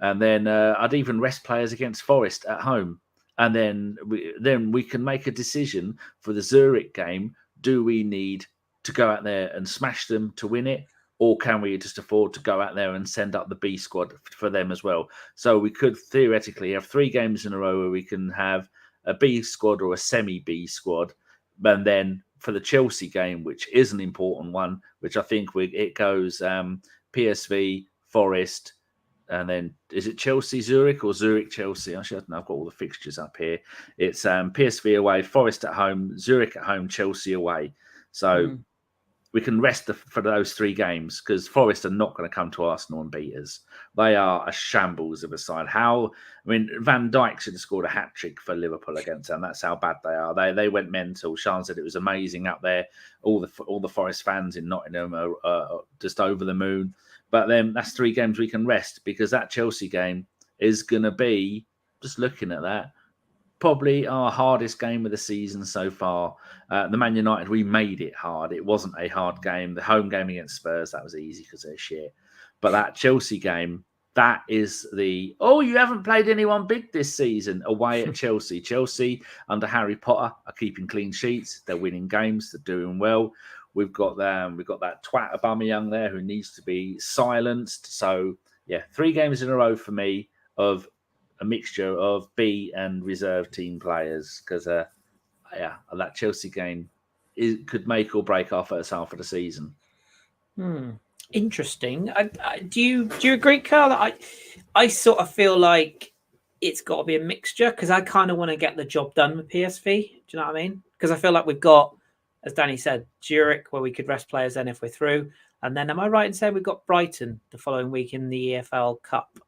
And then I'd even rest players against Forest at home. And then we can make a decision for the Zurich game. Do we need to go out there and smash them to win it? Or can we just afford to go out there and send up the B squad for them as well? So we could theoretically have 3 games in a row where we can have a B squad or a semi-B squad. And then for the Chelsea game, which is an important one, which I think it goes PSV, Forest, and then is it Chelsea, Zurich or Zurich, Chelsea? Actually, I don't know. I've got all the fixtures up here. It's PSV away, Forest at home, Zurich at home, Chelsea away. So we can rest for those 3 games because Forest are not going to come to Arsenal and beat us. They are a shambles of a side. Van Dijk should have scored a hat-trick for Liverpool against them. That's how bad they are. They went mental. Sean said it was amazing up there. All the Forest fans in Nottingham are just over the moon. But then that's 3 games we can rest because that Chelsea game is going to be, just looking at that, probably our hardest game of the season so far. The Man United, we made it hard. It wasn't a hard game. The home game against Spurs, that was easy because they're shit. But that Chelsea game, that is you haven't played anyone big this season away at Chelsea. Chelsea, under Harry Potter, are keeping clean sheets. They're winning games. They're doing well. We've got that twat Aubameyang there who needs to be silenced. So, yeah, 3 games in a row for me of a mixture of B and reserve team players because, that Chelsea game could make or break our first half of the season. Interesting. Do you agree, Karl? I sort of feel like it's got to be a mixture because I kind of want to get the job done with PSV. Do you know what I mean? Because I feel like we've got, as Danny said, Zurich, where we could rest players then if we're through. And then am I right in saying we've got Brighton the following week in the EFL Cup? I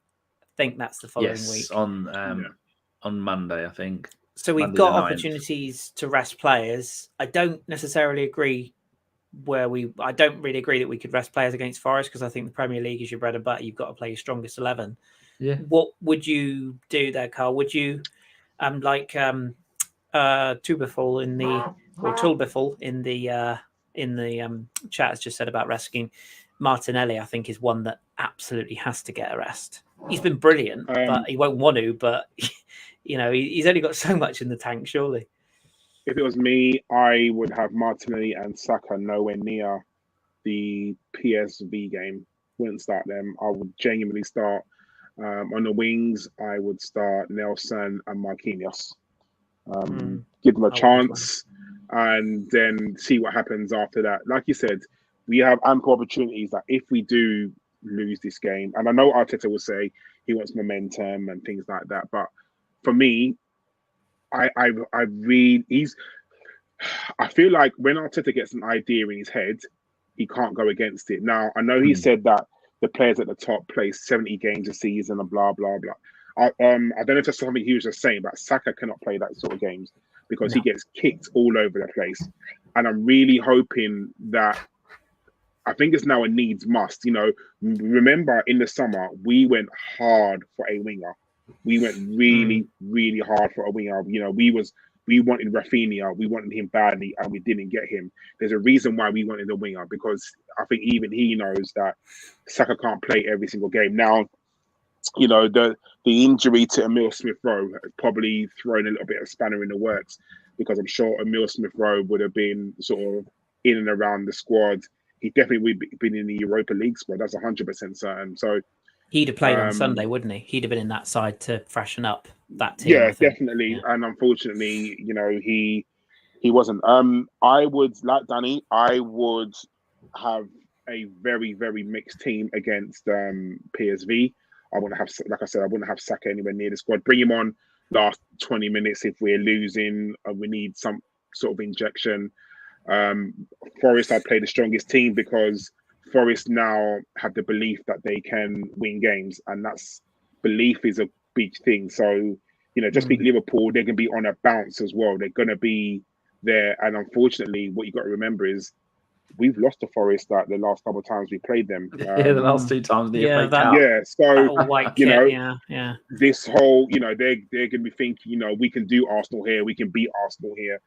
think that's the following week. on Monday, I think. So we've got opportunities to rest players. I don't necessarily agree I don't really agree that we could rest players against Forest because I think the Premier League is your bread and butter. You've got to play your strongest 11. Yeah. What would you do there, Karl? Would you Tulbeful in the chat has just said about rescuing Martinelli? I think is one that absolutely has to get a rest. He's been brilliant, but he won't want to. But he's only got so much in the tank, surely. If it was me, I would have Martinelli and Saka nowhere near the PSV game. Wouldn't start them. I would genuinely start on the wings. I would start Nelson and Marquinhos. Give them a chance and then see what happens after that. Like you said, we have ample opportunities that if we do lose this game, and I know Arteta will say he wants momentum and things like that, but for me, I feel like when Arteta gets an idea in his head, he can't go against it. Now, I know he said that the players at the top play 70 games a season and blah, blah, blah. I don't know if that's something he was just saying, but Saka cannot play that sort of games because he gets kicked all over the place. And I'm really hoping that, I think it's now a needs must. Remember in the summer, we went hard for a winger. We went really, really hard for a winger. We wanted Rafinha, we wanted him badly, and we didn't get him. There's a reason why we wanted a winger because I think even he knows that Saka can't play every single game. Now, the injury to Emile Smith-Rowe has probably thrown a little bit of spanner in the works because I'm sure Emile Smith-Rowe would have been sort of in and around the squad. He definitely would have been in the Europa League squad. That's 100% certain. So he'd have played on Sunday, wouldn't he? He'd have been in that side to freshen up that team. Yeah, definitely. Yeah. And unfortunately, he wasn't. I would, like Danny, I would have a very, very mixed team against PSV. I wouldn't have, like I said, I wouldn't have Saka anywhere near the squad. Bring him on last 20 minutes if we're losing and we need some sort of injection. Forest, I'd play the strongest team because Forest now have the belief that they can win games, and that's belief is a big thing. So, just beat Liverpool, they're going to be on a bounce as well. They're going to be there. And unfortunately, what you got to remember is we've lost to Forest the last couple of times we played them. The last 2 times. This whole, they're going to be thinking, we can do Arsenal here. We can beat Arsenal here.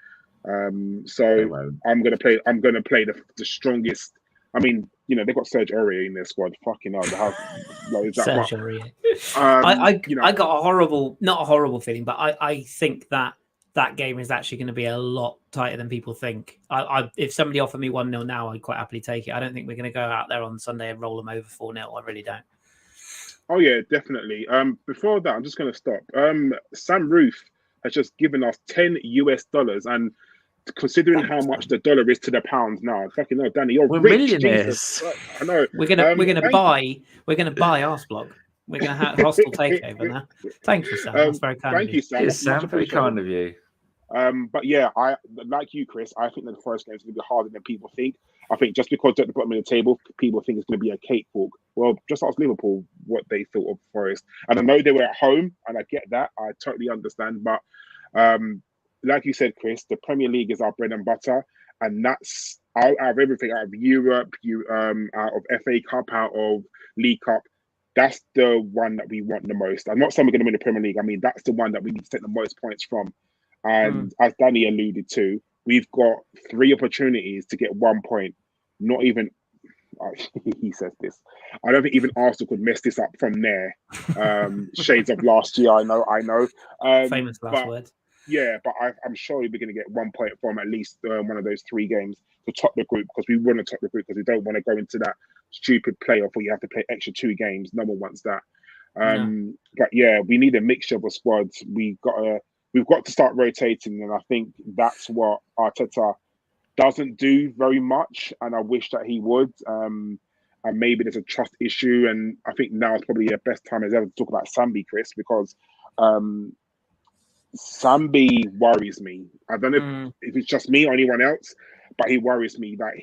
So I'm going to play the strongest. I mean, they've got Serge Aurier in their squad. Fucking hell. Serge Aurier. I got not a horrible feeling, but I think that game is actually going to be a lot tighter than people think. If somebody offered me 1-0 now, I'd quite happily take it. I don't think we're going to go out there on Sunday and roll them over 4-0. I really don't. Oh, yeah, definitely. Before that, I'm just going to stop. Sam Roof has just given us $10 US, and considering how much the dollar is to the pound now, fucking hell, Danny, we're rich, millionaires. I know. We're gonna buy Arseblog. We're gonna have hostile takeover now. Thank you, Sam. That's very kind. Thank you, Sam. Yes, Sam, very kind of you. But yeah, I like you, Chris. I think that the first game is going to be harder than people think. I think just because they're at the bottom of the table, people think it's going to be a cakewalk. Well, just ask Liverpool what they thought of Forest. And I know they were at home, and I get that. I totally understand. But like you said, Chris, the Premier League is our bread and butter, and that's out of everything, out of Europe, out of FA Cup, out of League Cup. that's the one that we want the most. I'm not saying we're going to win the Premier League. I mean, that's the one that we need to take the most points from. And as Danny alluded to, we've got 3 opportunities to get 1 point. Not even, he says this, I don't think even Arsenal could mess this up from there. Shades of last year, I know. Famous last word. Yeah, but I'm sure we're going to get 1 point from at least one of those 3 games to top the group, because we want to top the group, because we don't want to go into that stupid playoff where you have to play extra 2 games. No one wants that. No. But yeah, we need a mixture of a squad. We've got to start rotating, and I think that's what Arteta doesn't do very much, and I wish that he would. And maybe there's a trust issue, and I think now is probably the best time as ever to talk about Sambi, Kris, because Sambi worries me. I don't know if it's just me or anyone else, but he worries me that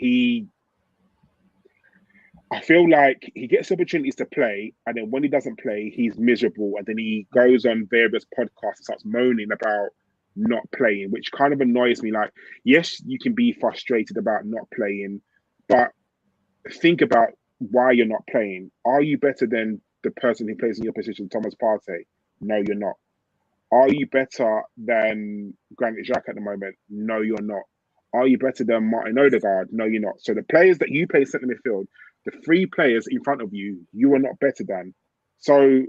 I feel like he gets opportunities to play, and then when he doesn't play, he's miserable, and then he goes on various podcasts and starts moaning about not playing, which kind of annoys me. Like, yes, you can be frustrated about not playing, but think about why you're not playing. Are you better than the person who plays in your position, Thomas Partey? No, you're not. Are you better than Granit Xhaka at the moment? No, you're not. Are you better than Martin Odegaard? No, you're not. So the players that you play centre midfield, the 3 players in front of you, you are not better than. So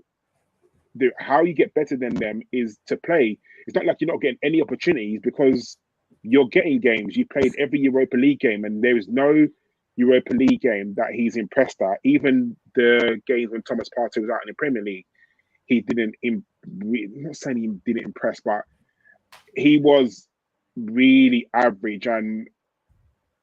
how you get better than them is to play. It's not like you're not getting any opportunities, because you're getting games. You played every Europa League game, and there is no Europa League game that he's impressed at. Even the games when Thomas Partey was out in the Premier League, he didn't. I'm not saying he didn't impress, but he was really average, and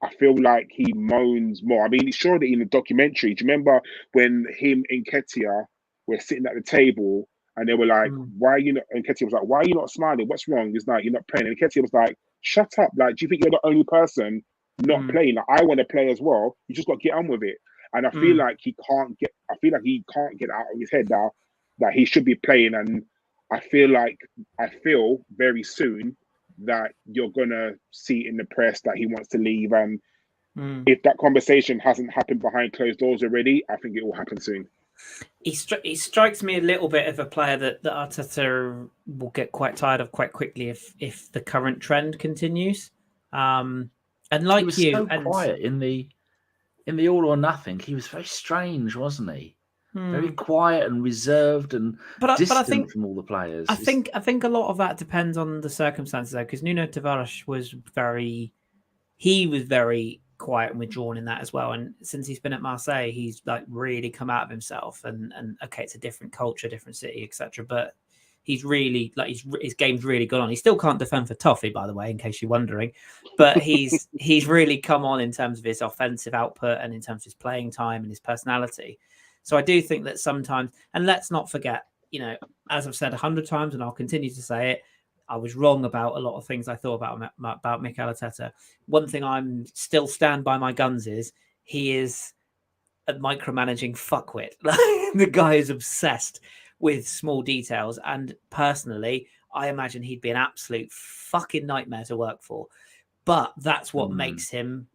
I feel like he moans more. I mean, surely in the documentary, do you remember when him and Nketiah were sitting at the table and they were like, why are you not? And Nketiah was like, why are you not smiling? What's wrong? He's like, you're not playing. And Nketiah was like, shut up. Like, do you think you're the only person not playing? Like, I want to play as well. You just got to get on with it. And I feel like he can't get out of his head now that he should be playing. And I feel very soon that you're gonna see in the press that he wants to leave, and if that conversation hasn't happened behind closed doors already, I think it will happen soon. He strikes me a little bit of a player that Arteta will get quite tired of quite quickly if the current trend continues. And like he was so quiet in the All or Nothing. He was very strange, wasn't he? Very quiet and reserved and distant I think, from all the players. I think a lot of that depends on the circumstances, though, because Nuno Tavares was very quiet and withdrawn in that as well. And since he's been at Marseille, he's like really come out of himself. And okay, it's a different culture, different city, etc. But he's really his game's really gone on. He still can't defend for Toffee, by the way, in case you're wondering. But he's really come on in terms of his offensive output and in terms of his playing time and his personality. So I do think that sometimes, and let's not forget, as I've said 100 times, and I'll continue to say it, I was wrong about a lot of things I thought about Mikel Arteta. One thing I'm still stand by my guns is he is a micromanaging fuckwit. The guy is obsessed with small details, and personally, I imagine he'd be an absolute fucking nightmare to work for. But that's what makes him,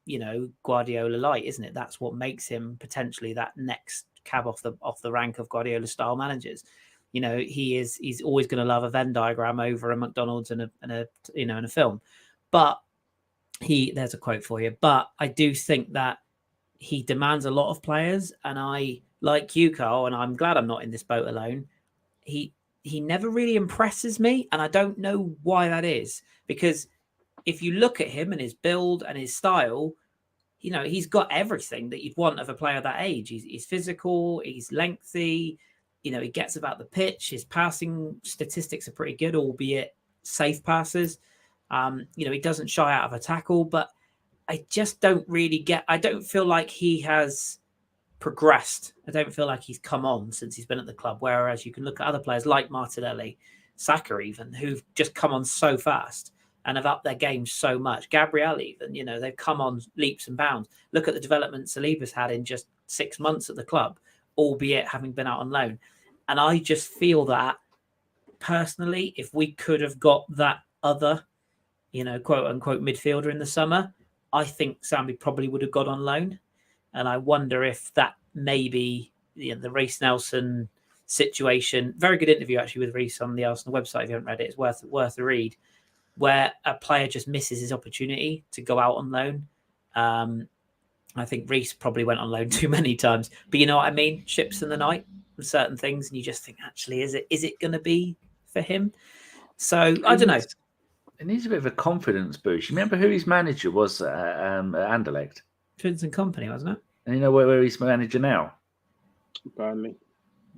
Guardiola light, isn't it? That's what makes him potentially that next cab off the rank of Guardiola style managers. He's always going to love a Venn diagram over a McDonald's and a film. But there's a quote for you. But I do think that he demands a lot of players, and I, like you, Karl, and I'm glad I'm not in this boat alone. He never really impresses me, and I don't know why that is, because if you look at him and his build and his style, he's got everything that you'd want of a player that age. He's physical, he's lengthy, he gets about the pitch. His passing statistics are pretty good, albeit safe passes. He doesn't shy out of a tackle, but I just don't really I don't feel like he has progressed. I don't feel like he's come on since he's been at the club. Whereas you can look at other players like Martinelli, Saka even, who've just come on so fast and have upped their game so much. Gabriel even, they've come on leaps and bounds. Look at the development Saliba's had in just 6 months at the club, albeit having been out on loan. And I just feel that, personally, if we could have got that other, quote-unquote midfielder in the summer, I think Sambi probably would have got on loan. And I wonder if that maybe the Reece Nelson situation. Very good interview actually with Reece on the Arsenal website. If you haven't read it, it's worth a read. Where a player just misses his opportunity to go out on loan. I think Reece probably went on loan too many times, but you know what I mean? Ships in the night and certain things, and you just think, actually, is it going to be for him? So I don't know. It needs a bit of a confidence boost. You remember who his manager was at Anderlecht? Twins and Company, wasn't it? And you know where he's manager now? Burnley.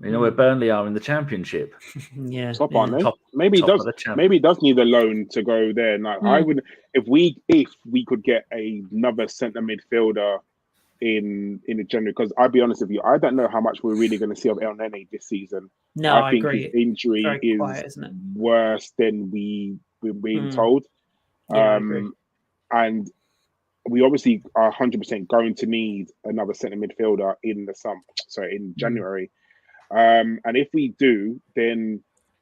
You know where Burnley are in the Championship? Yeah. Top on there. Top Maybe he does need a loan to go there. Like, I would, if we could get another centre midfielder in the January, because I'll be honest with you, I don't know how much we're really going to see of El Nene this season. No, I think agree. His injury is quiet, isn't it? Worse than we're being told. Yeah, I agree. And we obviously are 100% going to need another centre midfielder in January. And if we do, then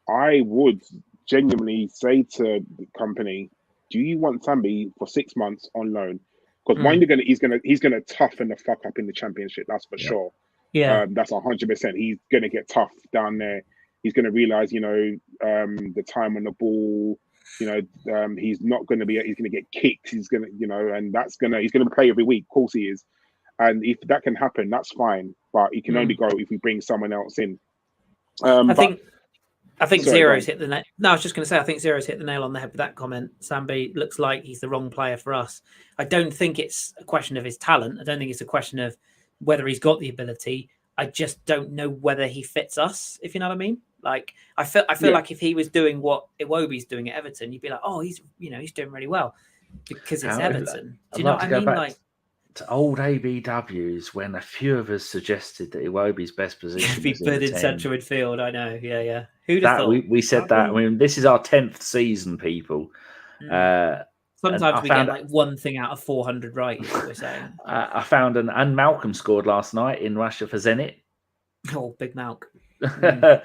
I would genuinely say to the company, do you want Sambi for 6 months on loan? Because he's gonna toughen the fuck up in the Championship, that's for sure. Yeah. That's 100%. He's gonna get tough down there. He's gonna realize, the time on the ball, he's not gonna be, he's gonna get kicked, he's gonna, and he's gonna play every week, of course he is. And if that can happen, that's fine. But it can only go if we bring someone else in. I think Zero's hit the nail. No, I was just going to say, I think Zero's hit the nail on the head with that comment. Sambi looks like he's the wrong player for us. I don't think it's a question of his talent. I don't think it's a question of whether he's got the ability. I just don't know whether he fits us, if you know what I mean. Like, I feel like if he was doing what Iwobi's doing at Everton, you'd be like, oh, he's doing really well because it's Everton. Do you know what I mean? Like, to old ABWs when a few of us suggested that Iwobi's best position be put in central midfield. I know, yeah. Who'd have thought? We said that. I mean, this is our 10th season, people. Sometimes we get like one thing out of 400 right. Is what we're saying. I found and Malcolm scored last night in Russia for Zenit. Oh, big Malk. I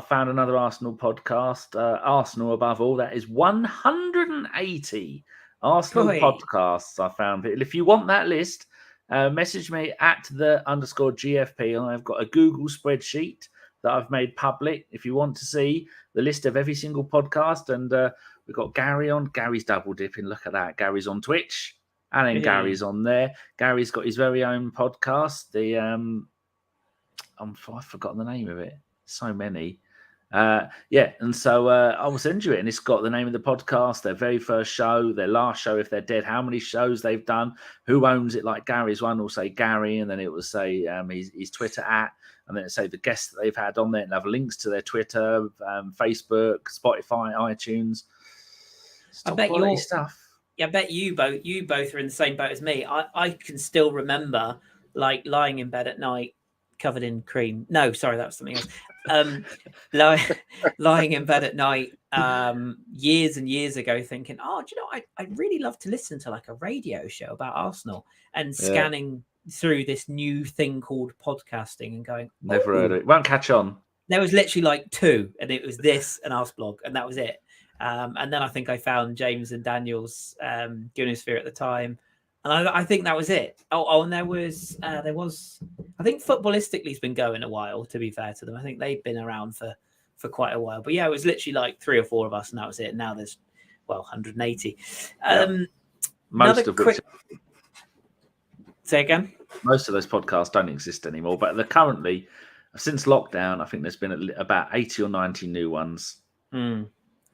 found another Arsenal podcast. Arsenal above all. That is 180. Arsenal podcasts I found. If you want that list, message me at @the_GFP. I've got a Google spreadsheet that I've made public. If you want to see the list of every single podcast, and we've got Gary on. Gary's double dipping. Look at that. Gary's on Twitch, and then Gary's on there. Gary's got his very own podcast. I've forgotten the name of it. So many. And so I will send you it, and it's got the name of the podcast, their very first show, their last show if they're dead, how many shows they've done, who owns it. Like Gary's one will say Gary, and then it will say his Twitter @, and then it say the guests that they've had on there, and have links to their Twitter, Facebook, Spotify, iTunes. I bet your stuff. Yeah, I bet you both are in the same boat as me. I can still remember like lying in bed at night covered in cream. No, sorry, that was something else. Lying in bed at night years and years ago thinking, do you know, I'd really love to listen to like a radio show about Arsenal, and scanning through this new thing called podcasting and going, never heard it. Won't catch on. There was literally like two, and it was this and Arseblog, and that was it. And then I think I found James and Daniel's Guinosphere at the time. And I think that was it. And there was, I think footballistically has been going a while, to be fair to them. I think they've been around for quite a while. But yeah, it was literally like 3 or 4 of us, and that was it. Now there's, 180. Most of which... Say again? Most of those podcasts don't exist anymore, but they're currently, since lockdown, I think there's been about 80 or 90 new ones.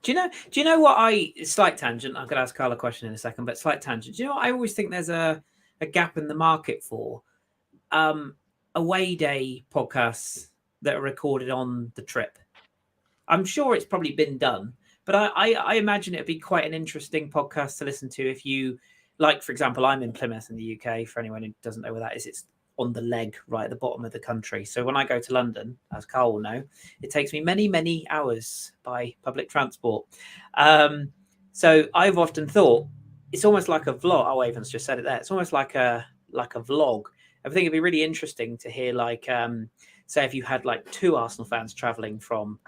Do you know what slight tangent, I'm going to ask Karl a question in a second, but slight tangent. Do you know what I always think there's a gap in the market for? Away day podcasts that are recorded on the trip. I'm sure it's probably been done, but I imagine it'd be quite an interesting podcast to listen to if you, like, for example, I'm in Plymouth in the UK. For anyone who doesn't know where that is, it's on the leg right at the bottom of the country. So when I go to London, as Karl will know, it takes me many, many hours by public transport. So I've often thought it's almost like a vlog. Oh, Avon's just said it there. It's almost like a vlog. I think it'd be really interesting to hear, like, say if you had like 2 Arsenal fans traveling from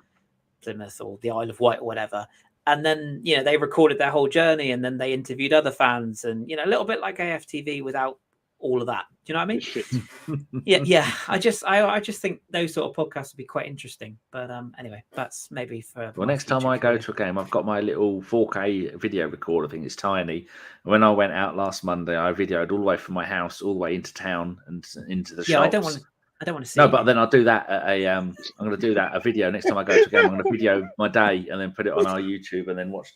Plymouth or the Isle of Wight or whatever, and then, they recorded their whole journey, and then they interviewed other fans, and, a little bit like AFTV without all of that. Do you know what I mean? Shit. Yeah. I just think those sort of podcasts would be quite interesting. But anyway, that's maybe for. Well, next time I go to a game, I've got my little 4K video recorder. I think it's tiny. When I went out last Monday, I videoed all the way from my house all the way into town and into the shops. I don't want to see. No, but then I'll do that at I'm going to do that a video next time I go to a game. I'm going to video my day and then put it on our YouTube and then watch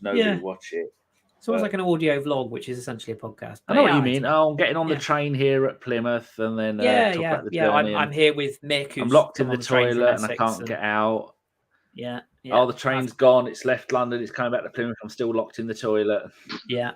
it. It's almost like an audio vlog, which is essentially a podcast. I know what you mean. I'm getting on the train here at Plymouth and then talk about the journey. I'm here with Mick. I'm locked in the toilet and I can't get out. Yeah. Oh, the train's gone. It's left London. It's coming back to Plymouth. I'm still locked in the toilet. Yeah.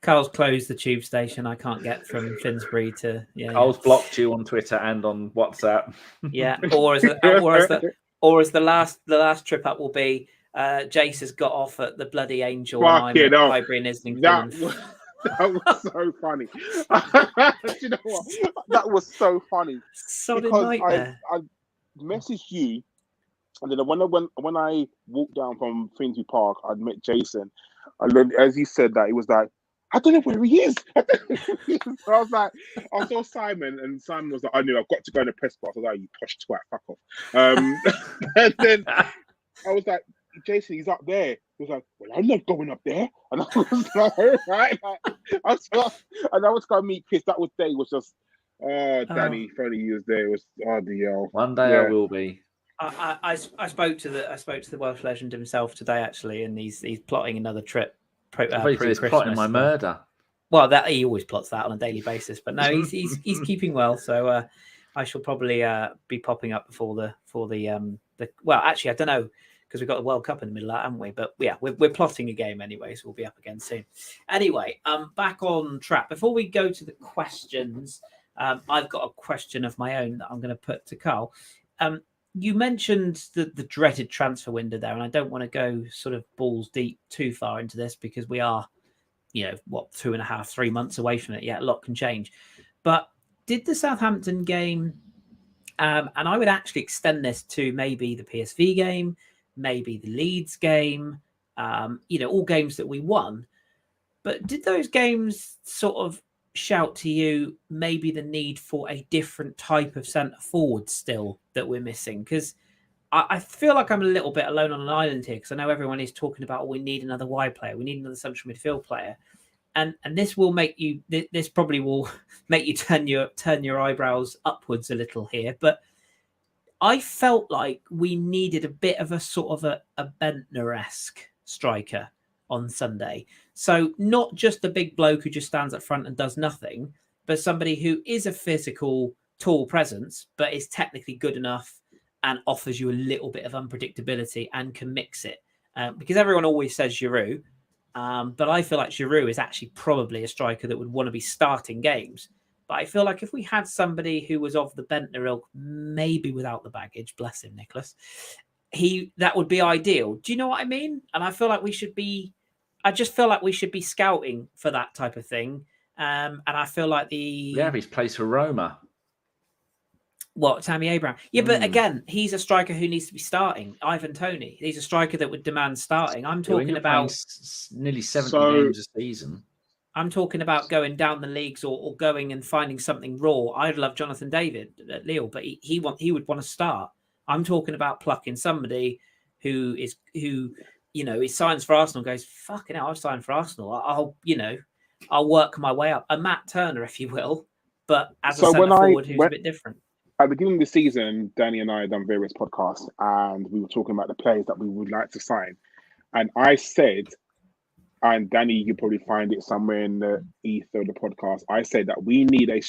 Karl's closed the tube station. I can't get from Finsbury to. Karl's blocked you on Twitter and on WhatsApp. Yeah. Or as the last trip up will be. Jace has got off at the Bloody Angel. Fuck it up. Highbury and Islington. That was so funny. Do you know what? That was so funny. Solid nightmare. I messaged you, and then when I walked down from Finsbury Park, I'd met Jason, and then as you said that, it was like, I don't know where he is. So I was like, I saw Simon, and Simon was like, I knew I've got to go in the press box. I was like, you posh twat, fuck off. And then I was like, Jason, he's up there. He was like, well, I'm not going up there. And I was like, right. And I was going to meet Kris. That day was just, Danny, funny he was there. It was, the one day I will be. I spoke to the Welsh legend himself today, actually, and he's plotting another trip. He's plotting my murder. Well, that he always plots that on a daily basis, but no, he's keeping well. So I shall probably be popping up before the well, actually, I don't know. Because we've got the World Cup in the middle of that, haven't we? But yeah, we're plotting a game anyway, so we'll be up again soon. Anyway, back on track. Before we go to the questions, I've got a question of my own that I'm going to put to Karl. You mentioned the dreaded transfer window there, and I don't want to go sort of balls deep too far into this because we are, 2.5, 3 months away from it. Yeah, a lot can change. But did the Southampton game, and I would actually extend this to maybe the PSV game, maybe the Leeds game, all games that we won. But did those games sort of shout to you maybe the need for a different type of centre forward still that we're missing? Because I feel like I'm a little bit alone on an island here because I know everyone is talking about, we need another wide player. We need another central midfield player. And this will make you, this probably will make you turn your eyebrows upwards a little here. But I felt like we needed a bit of a sort of a Bentner-esque striker on Sunday. So not just the big bloke who just stands up front and does nothing, but somebody who is a physical, tall presence, but is technically good enough and offers you a little bit of unpredictability and can mix it. Because everyone always says Giroud, but I feel like Giroud is actually probably a striker that would want to be starting games. But I feel like if we had somebody who was of the Bentner ilk, maybe without the baggage, bless him, Nicholas, that would be ideal. Do you know what I mean? And I feel like I just feel like we should be scouting for that type of thing. And I feel like he's plays for Roma. What, Tammy Abraham? Yeah, but again, he's a striker who needs to be starting. Ivan Toney, he's a striker that would demand starting. I'm talking about nearly 70 games a season. I'm talking about going down the leagues or going and finding something raw. I'd love Jonathan David at Lille, but he would want to start. I'm talking about plucking somebody who signs for Arsenal, goes, fucking hell, I've signed for Arsenal. I'll work my way up. A Matt Turner, if you will, but as a centre forward who's a bit different. At the beginning of the season, Danny and I had done various podcasts and we were talking about the players that we would like to sign. And I said, and Danny, you probably find it somewhere in the ether of the podcast, I said that we need a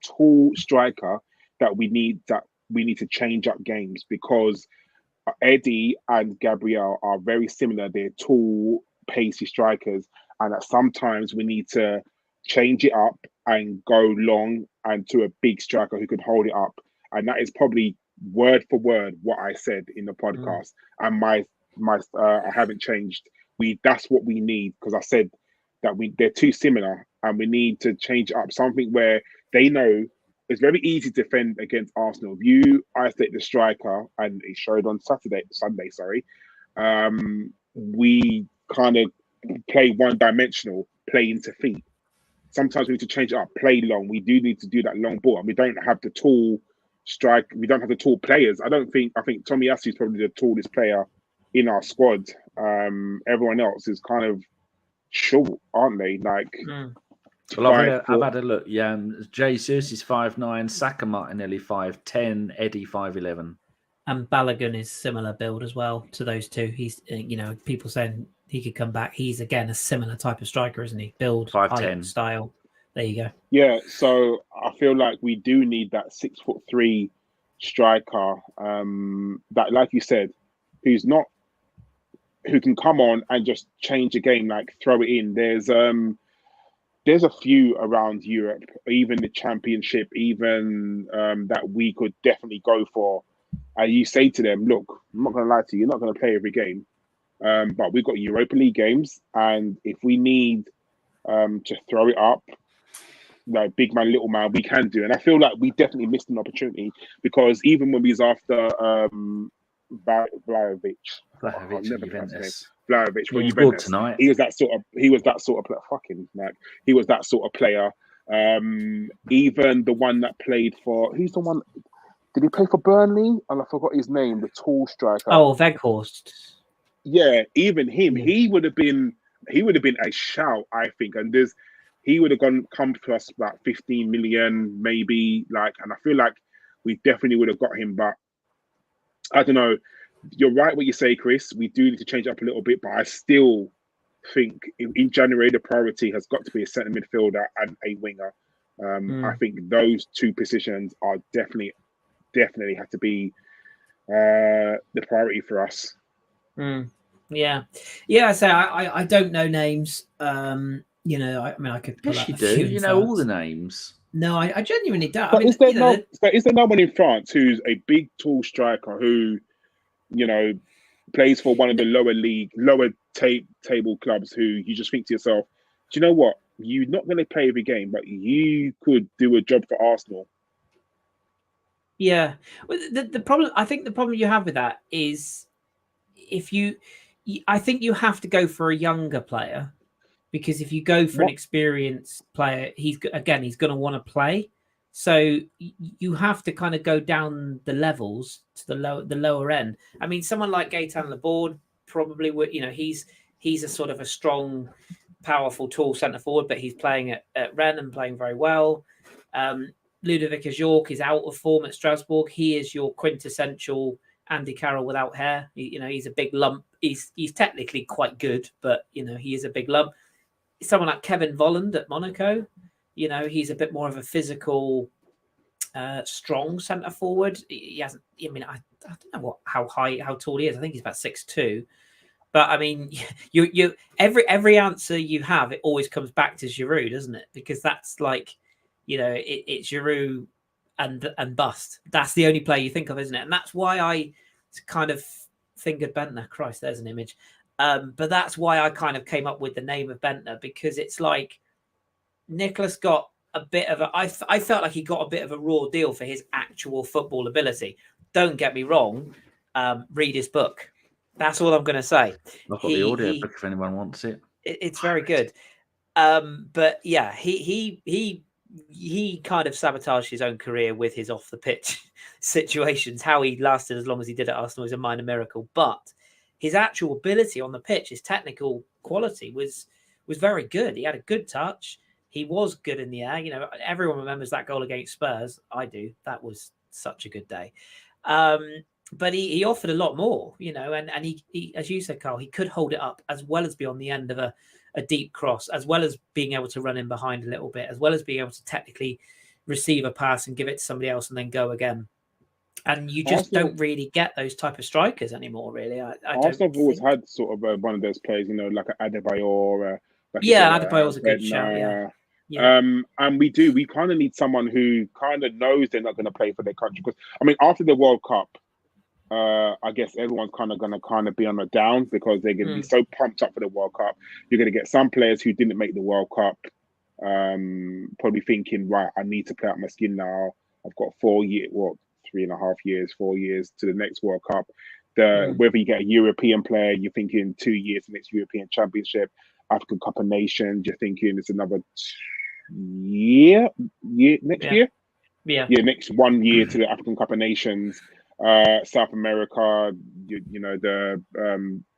tall striker that we need to change up games because Eddie and Gabriel are very similar. They're tall, pacey strikers, and that sometimes we need to change it up and go long and to a big striker who can hold it up. And that is probably word for word what I said in the podcast. And I haven't changed. That's what we need, because I said that they're too similar and we need to change up something where they know it's very easy to defend against Arsenal. If you isolate the striker, and it showed on Sunday, we kind of play one-dimensional, play into feet. sometimes we need to change it up, play long. We do need to do that long ball, and we don't have the tall strike. We don't have the tall players. I think Tomiyasu is probably the tallest player in our squad. Everyone else is kind of short, aren't they? Like, well, I've had a look. Yeah, Jesus is 5'9", Saka Martinelli 5'10", Eddie 5'11". And Balogun is similar build as well to those two. He's, people saying he could come back. He's again a similar type of striker, isn't he? Build, 5'10", style. There you go. Yeah, so I feel like we do need that 6'3" striker. That, like you said, who can come on and just change the game, like throw it in. There's a few around Europe, even the Championship, even that we could definitely go for. And you say to them, look, I'm not going to lie to you, you're not going to play every game. But we've got Europa League games. And if we need to throw it up, like big man, little man, we can do. And I feel like we definitely missed an opportunity, because even when we was after Vlahovic, for Juventus tonight. He was that sort of player. He was that sort of player. Even the one that played for, who's the one? Did he play for Burnley? And I forgot his name. The tall striker. Oh, Weghorst. Yeah, even him. He would have been a shout, I think. And he would have come to us about 15 million, maybe. And I feel like we definitely would have got him. But I don't know. You're right what you say, Kris. We do need to change up a little bit, but I still think in January the priority has got to be a centre midfielder and a winger. I think those two positions are definitely have to be the priority for us. Yeah. So I don't know names. I could pull yes, out you a do. few You know France. all the names. No, I genuinely don't. But is there no one in France who's a big, tall striker who, plays for one of the lower table clubs, who you just think to yourself, do you know what? You're not going to play every game, but you could do a job for Arsenal. Yeah. Well, the problem, I think the problem you have with that is I think you have to go for a younger player, because if you go for an experienced player, he's going to want to play. So you have to kind of go down the levels to the lower end. I mean, someone like Gaëtan Laborde probably would, he's a sort of a strong, powerful, tall centre forward, but he's playing at Rennes and playing very well. Ludovic Ajorc is out of form at Strasbourg. He is your quintessential Andy Carroll without hair. He's a big lump. He's technically quite good, but he is a big lump. Someone like Kevin Volland at Monaco, he's a bit more of a physical, strong centre forward. He hasn't. I mean, I don't know how tall he is. I think he's about 6'2". But I mean, you every answer you have, it always comes back to Giroud, doesn't it? Because that's like, it's Giroud and bust. That's the only player you think of, isn't it? And that's why I kind of fingered Bentner. Christ, there's an image. But that's why I kind of came up with the name of Bentner, because it's like Nicholas got a bit of I felt like he got a bit of a raw deal for his actual football ability. Don't get me wrong. Read his book. That's all I'm going to say. I've got the audio book if anyone wants it. It's very good. But yeah, he kind of sabotaged his own career with his off the pitch situations. How he lasted as long as he did at Arsenal is a minor miracle. But his actual ability on the pitch, his technical quality was very good. He had a good touch. He was good in the air. Everyone remembers that goal against Spurs. I do. That was such a good day. But he offered a lot more, and he, as you said, Karl, he could hold it up as well as be on the end of a deep cross, as well as being able to run in behind a little bit, as well as being able to technically receive a pass and give it to somebody else and then go again. And you just don't really get those type of strikers anymore, really. Arsenal have always had sort of one of those players, like an Adebayor. Adebayor's a good shout, yeah. And we kind of need someone who kind of knows they're not going to play for their country. Because, I mean, after the World Cup, I guess everyone's going to be on the down, because they're going to be so pumped up for the World Cup. You're going to get some players who didn't make the World Cup, probably thinking, right, I need to play out my skin now. I've got 4 years, 3.5 years, 4 years to the next World Cup. Whether you get a European player, you're thinking 2 years, the next European Championship, African Cup of Nations, you're thinking it's another next year. Yeah, Next 1 year to the African Cup of Nations, South America. The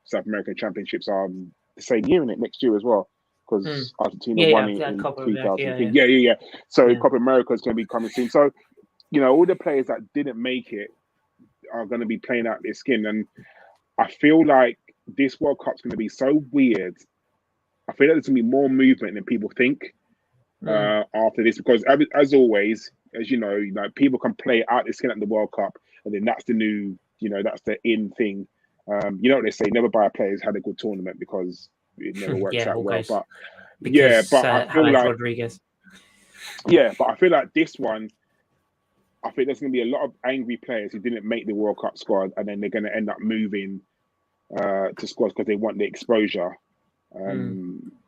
South American Championships are the same year, in it next year as well, because Argentina won it in 2000. Yeah. So Copa America is going to be coming soon. So all the players that didn't make it are going to be playing out their skin, and I feel like this World Cup's going to be so weird. I feel like there's going to be more movement than people think after this, because as always, as you know, people can play out their skin at the World Cup, and then that's the new, that's the in thing. You know what they say: never buy a player who's had a good tournament, because it never works out well. But I feel like Rodriguez. But I feel like this one, I think there's going to be a lot of angry players who didn't make the World Cup squad, and then they're going to end up moving to squads because they want the exposure.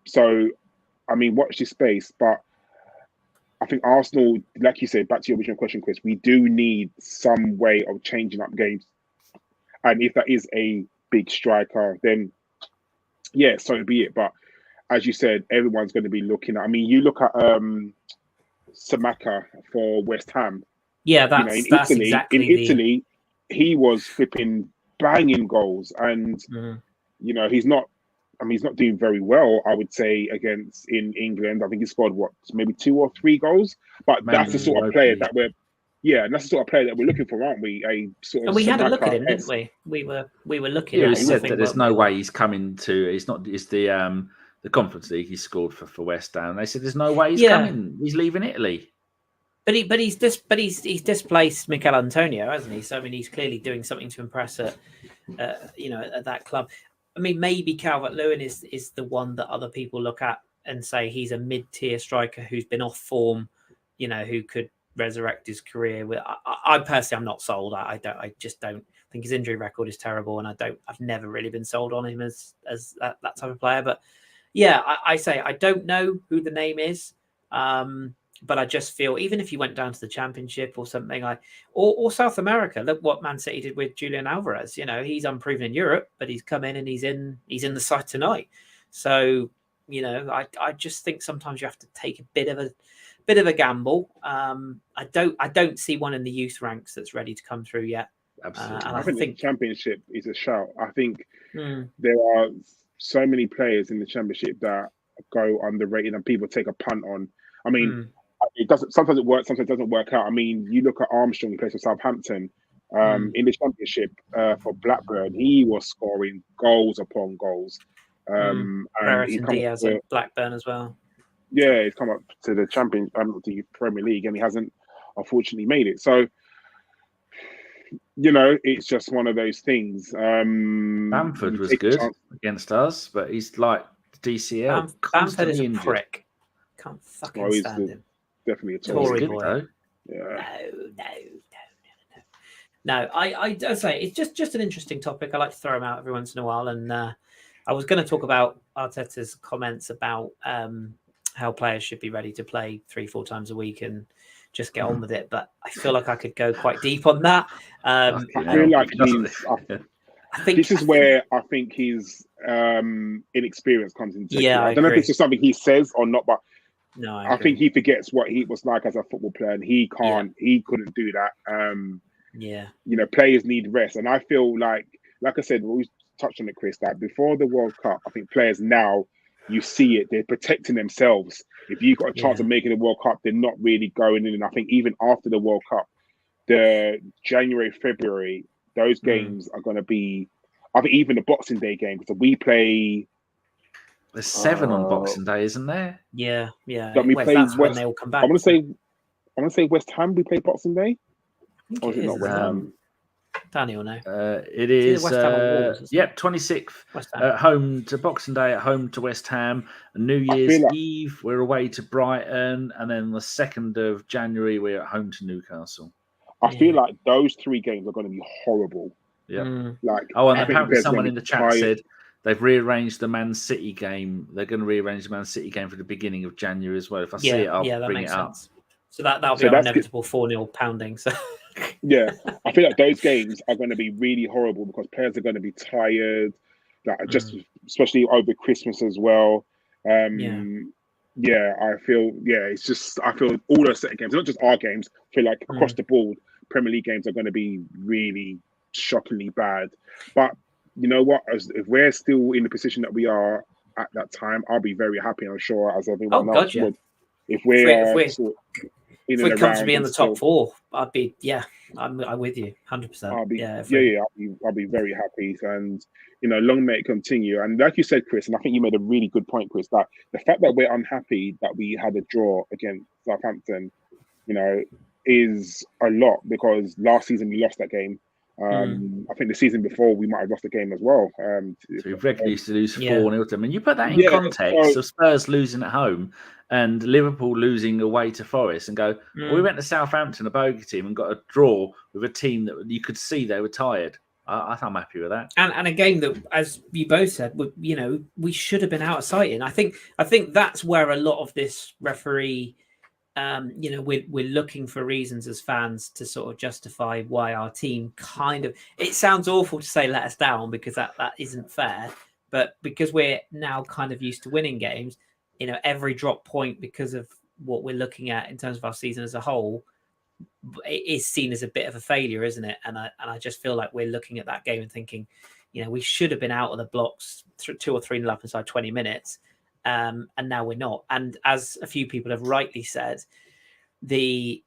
So, I mean, watch this space. But I think Arsenal, like you said, back to your original question, Chris, we do need some way of changing up games. And if that is a big striker, then so be it. But as you said, everyone's going to be looking at. I mean, you look at Samaka for West Ham. Yeah, that's Italy, exactly in Italy, he was flipping banging goals, and he's not. I mean, he's not doing very well, I would say, in England. I think he scored maybe 2 or 3 goals. But that's the sort of player that that's the sort of player that we're looking for, aren't we? A sort of. And we had a look at him, didn't we? We were looking. Yeah, at we said that there's no way he's coming to. It's the Conference League he scored for West Ham. They said there's no way he's coming. He's leaving Italy. But he's displaced Mikel Antonio, hasn't he? So I mean, he's clearly doing something to impress at that club. I mean, maybe Calvert-Lewin is the one that other people look at and say he's a mid-tier striker who's been off form, who could resurrect his career. I personally, I'm not sold. I just don't think his injury record is terrible, and I've never really been sold on him as that type of player. But I say I don't know who the name is. But I just feel, even if you went down to the Championship or something or South America, look what Man City did with Julian Alvarez. He's unproven in Europe, but he's come in and he's in the side tonight. So, I just think sometimes you have to take a bit of a gamble. I don't see one in the youth ranks that's ready to come through yet. Absolutely. I think the Championship is a shout. I think there are so many players in the Championship that go underrated and people take a punt on. I mean. It doesn't. Sometimes it works. Sometimes it doesn't work out. I mean, you look at Armstrong, who plays for Southampton. In the Championship for Blackburn, he was scoring goals upon goals. And he Diaz at Blackburn as well. Yeah, he's come up to the the Premier League, and he hasn't, unfortunately, made it. So, it's just one of those things. Bamford was good against us, but he's like DCL. Bamford is a prick. Can't fucking stand him. Definitely a Tory boy. Though. Yeah. No. I say it's just an interesting topic. I like to throw them out every once in a while. And I was going to talk about Arteta's comments about how players should be ready to play 3-4 times a week and just get on with it. But I feel like I could go quite deep on that. I feel like this is where I think his inexperience comes into it. I don't know if it's just something he says or not, but no, I think he forgets what he was like as a football player, and he couldn't do that. Players need rest, and I feel like I said, we touched on it, Chris, that before the World Cup, I think players now, you see it, they're protecting themselves. If you've got a chance of making the World Cup, they're not really going in. And I think even after the World Cup, the January, February, those games are going to be, I think even the Boxing Day game, because we play. There's 7 on Boxing Day, isn't there? Yeah. That we play that's when they all come back. I want to say West Ham. We play Boxing Day, or is it not West Ham? Danny will know. It is. West Ham Wolves, 26th at home to Boxing Day, at home to West Ham. New Year's Eve, we're away to Brighton, and then the 2nd of January, we're at home to Newcastle. I feel like those 3 games are going to be horrible. Yeah. And apparently someone in the chat said they've rearranged the Man City game. They're going to rearrange the Man City game for the beginning of January as well. If I see it, I'll bring it up. So that'll be our inevitable 4-0 pounding. So yeah, I feel like those games are going to be really horrible because players are going to be tired, especially over Christmas as well. Yeah, I feel all those set games, not just our games. I feel like across the board, Premier League games are going to be really shockingly bad. But you know what? If we're still in the position that we are at that time, I'll be very happy. I'm sure, as everyone else would. If we're if we come to be in the top four, I'm with you 100%. I'll be very happy, and long may it continue. And like you said, Chris, and I think you made a really good point, Chris, that the fact that we're unhappy that we had a draw against Southampton, is a lot, because last season we lost that game. I think the season before we might have lost the game as well. So we regularly used to lose 4-0 to them. And you put that in context of Spurs losing at home and Liverpool losing away to Forest, and go, well, we went to Southampton, a bogey team, and got a draw with a team that you could see they were tired. I'm happy with that. And a game that, as you both said, we should have been out of sight in. I think that's where a lot of this referee, we're looking for reasons as fans to sort of justify why our team it sounds awful to say let us down, because that isn't fair, but because we're now kind of used to winning games, every drop point, because of what we're looking at in terms of our season as a whole, it is seen as a bit of a failure, isn't it? And I just feel like we're looking at that game and thinking, we should have been out of the blocks 2 or 3 up inside 20 minutes. And now we're not. And as a few people have rightly said, the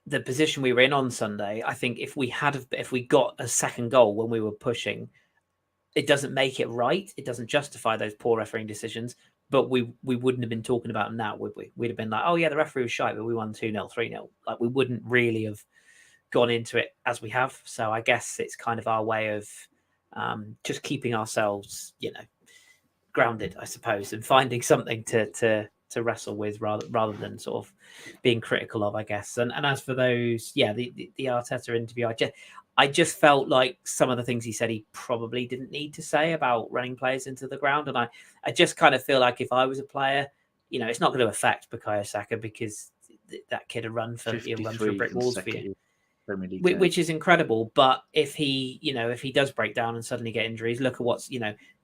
position we were in on Sunday, I think if we got a second goal when we were pushing, it doesn't make it right. It doesn't justify those poor refereeing decisions. But we wouldn't have been talking about them now, would we? We'd have been like, oh yeah, the referee was shite, but we won 2-0, 3-0. Like, we wouldn't really have gone into it as we have. So I guess it's kind of our way of just keeping ourselves, grounded, I suppose, and finding something to wrestle with rather than sort of being critical of, I guess. And as for those, the Arteta interview, I just felt like some of the things he said he probably didn't need to say about running players into the ground. And I just kind of feel like if I was a player, it's not going to affect Bukayo Saka, because that kid will run for brick walls for you, which is incredible. But if he does break down and suddenly get injuries, look at what's,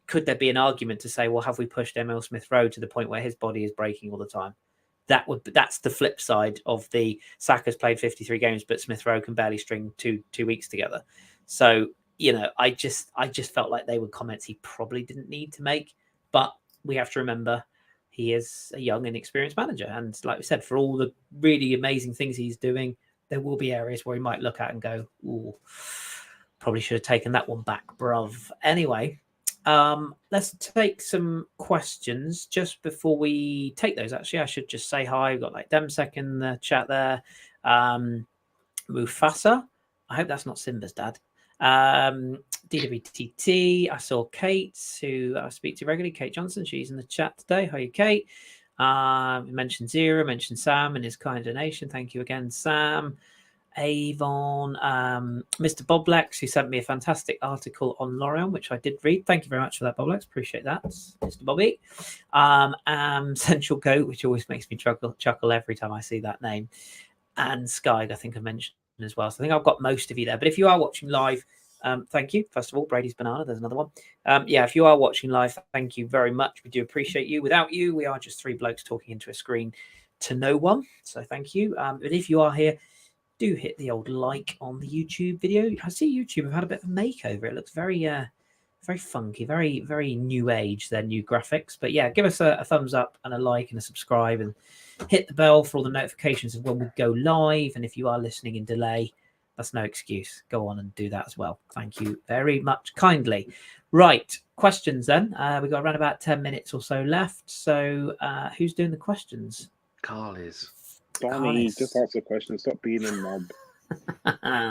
could there be an argument to say, well, have we pushed Emil Smith-Rowe to the point where his body is breaking all the time? That's the flip side of the Saka's played 53 games, but Smith-Rowe can barely string two weeks together. So, I just felt like they were comments he probably didn't need to make. But we have to remember he is a young and experienced manager. And like we said, for all the really amazing things he's doing, there will be areas where he might look at and go, ooh, probably should have taken that one back, bruv. Anyway, let's take some questions. Just before we take those, actually, I should just say hi. We've got like Demsek in the chat there. Mufasa. I hope that's not Simba's dad. DWTT. I saw Kate, who I speak to regularly, Kate Johnson. She's in the chat today. Hi, Kate. We mentioned Zero, mentioned Sam and his kind donation. Thank you again, Sam. Avon, Mr. Boblex, who sent me a fantastic article on Lorient, which I did read. Thank you very much for that, Boblex. Appreciate that, Mr. Bobby. Central Goat, which always makes me chuckle every time I see that name. And Skyg, I think I mentioned as well. So I think I've got most of you there. But if you are watching live, thank you. First of all, Brady's Banana, there's another one. If you are watching live, thank you very much. We do appreciate you. Without you, we are just 3 blokes talking into a screen to no one. So thank you. But if you are here, do hit the old like on the YouTube video. I see YouTube have had a bit of a makeover. It looks very funky, very, very new age, their new graphics. But yeah, give us a thumbs up and a like and a subscribe, and hit the bell for all the notifications of when we go live. And if you are listening in delay, that's no excuse. Go on and do that as well. Thank you very much kindly. Right, questions then. We've got around about 10 minutes or so left. So who's doing the questions? Karl is. Danny, just ask a question. Stop being a knob.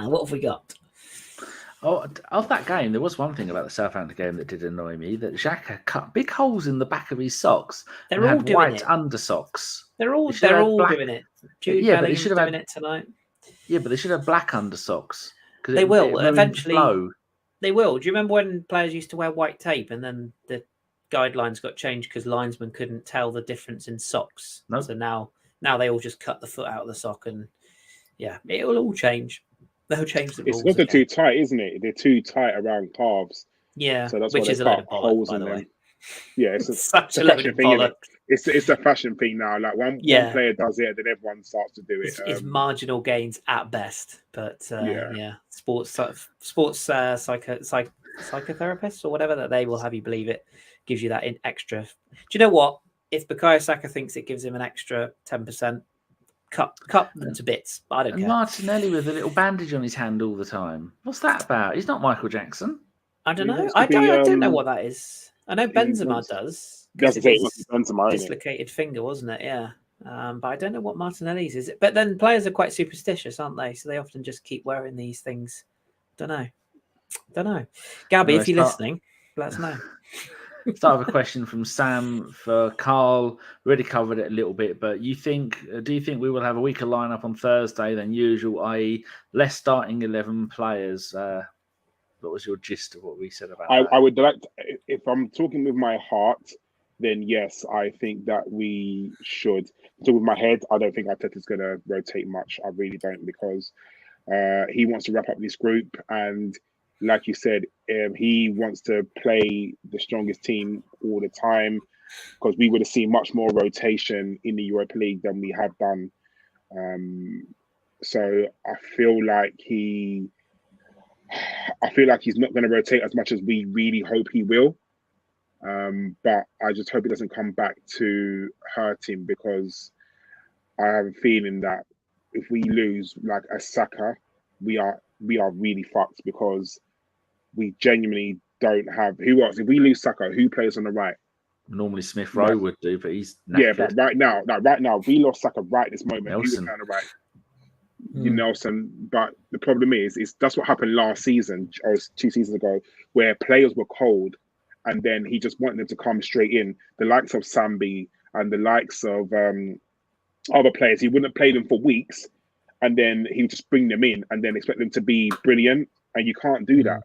What have we got? Oh, of that game, there was one thing about the Southampton game that did annoy me, that Xhaka cut big holes in the back of his socks. They're all doing white it. Undersocks. They're all doing it. Jude but they should have doing it tonight. Yeah, but they should have black undersocks. They will eventually. Flow. They will. Do you remember when players used to wear white tape and then the guidelines got changed because linesmen couldn't tell the difference in socks? No. So now they all just cut the foot out of the sock, and it will all change. They'll change the rules. It's not too tight, isn't it? They're too tight around calves. Yeah, so that's which why is they a lot cut of holes by in the them. way. Yeah, it's Such a a load fashion of thing, isn't bollocks. it? It's a fashion thing now. Like one player does it, then everyone starts to do it. It's marginal gains at best, but sports psychotherapists or whatever, that they will have you believe it gives you that extra. Do you know what? If Bukayo Saka thinks it gives him an extra 10%, cut them to bits. I don't care. Martinelli with a little bandage on his hand all the time. What's that about? He's not Michael Jackson. I don't know. I don't know what that is. I know Benzema does. That's the same. Benzema, dislocated finger, wasn't it? Yeah. But I don't know what Martinelli's is. But then players are quite superstitious, aren't they? So they often just keep wearing these things. Don't know. Gabby, if you're listening, let us know. Start with a question from Sam for Karl. We already covered it a little bit, but do you think we will have a weaker lineup on Thursday than usual, i.e. less starting 11 players? What was your gist of what we said about that? I would like to, if I'm talking with my heart, then yes, I think that we should. So with my head, I don't think Arteta's going to rotate much. I really don't, because he wants to wrap up this group, and like you said, he wants to play the strongest team all the time, because we would have seen much more rotation in the Europa League than we have done. So I feel like he's not going to rotate as much as we really hope he will. But I just hope it doesn't come back to hurt him, because I have a feeling that if we lose like a Saka, we are really fucked, because we genuinely don't have who else. If we lose Saka, who plays on the right? Normally Smith Rowe would do, but he's knackered. Yeah, but right now, we lost Saka right this moment. Nelson. Who would play on the right? Nelson. But the problem is that's what happened last season or 2 seasons ago, where players were cold, and then he just wanted them to come straight in. The likes of Sambi and the likes of other players, he wouldn't play them for weeks, and then he would just bring them in and then expect them to be brilliant. And you can't do that.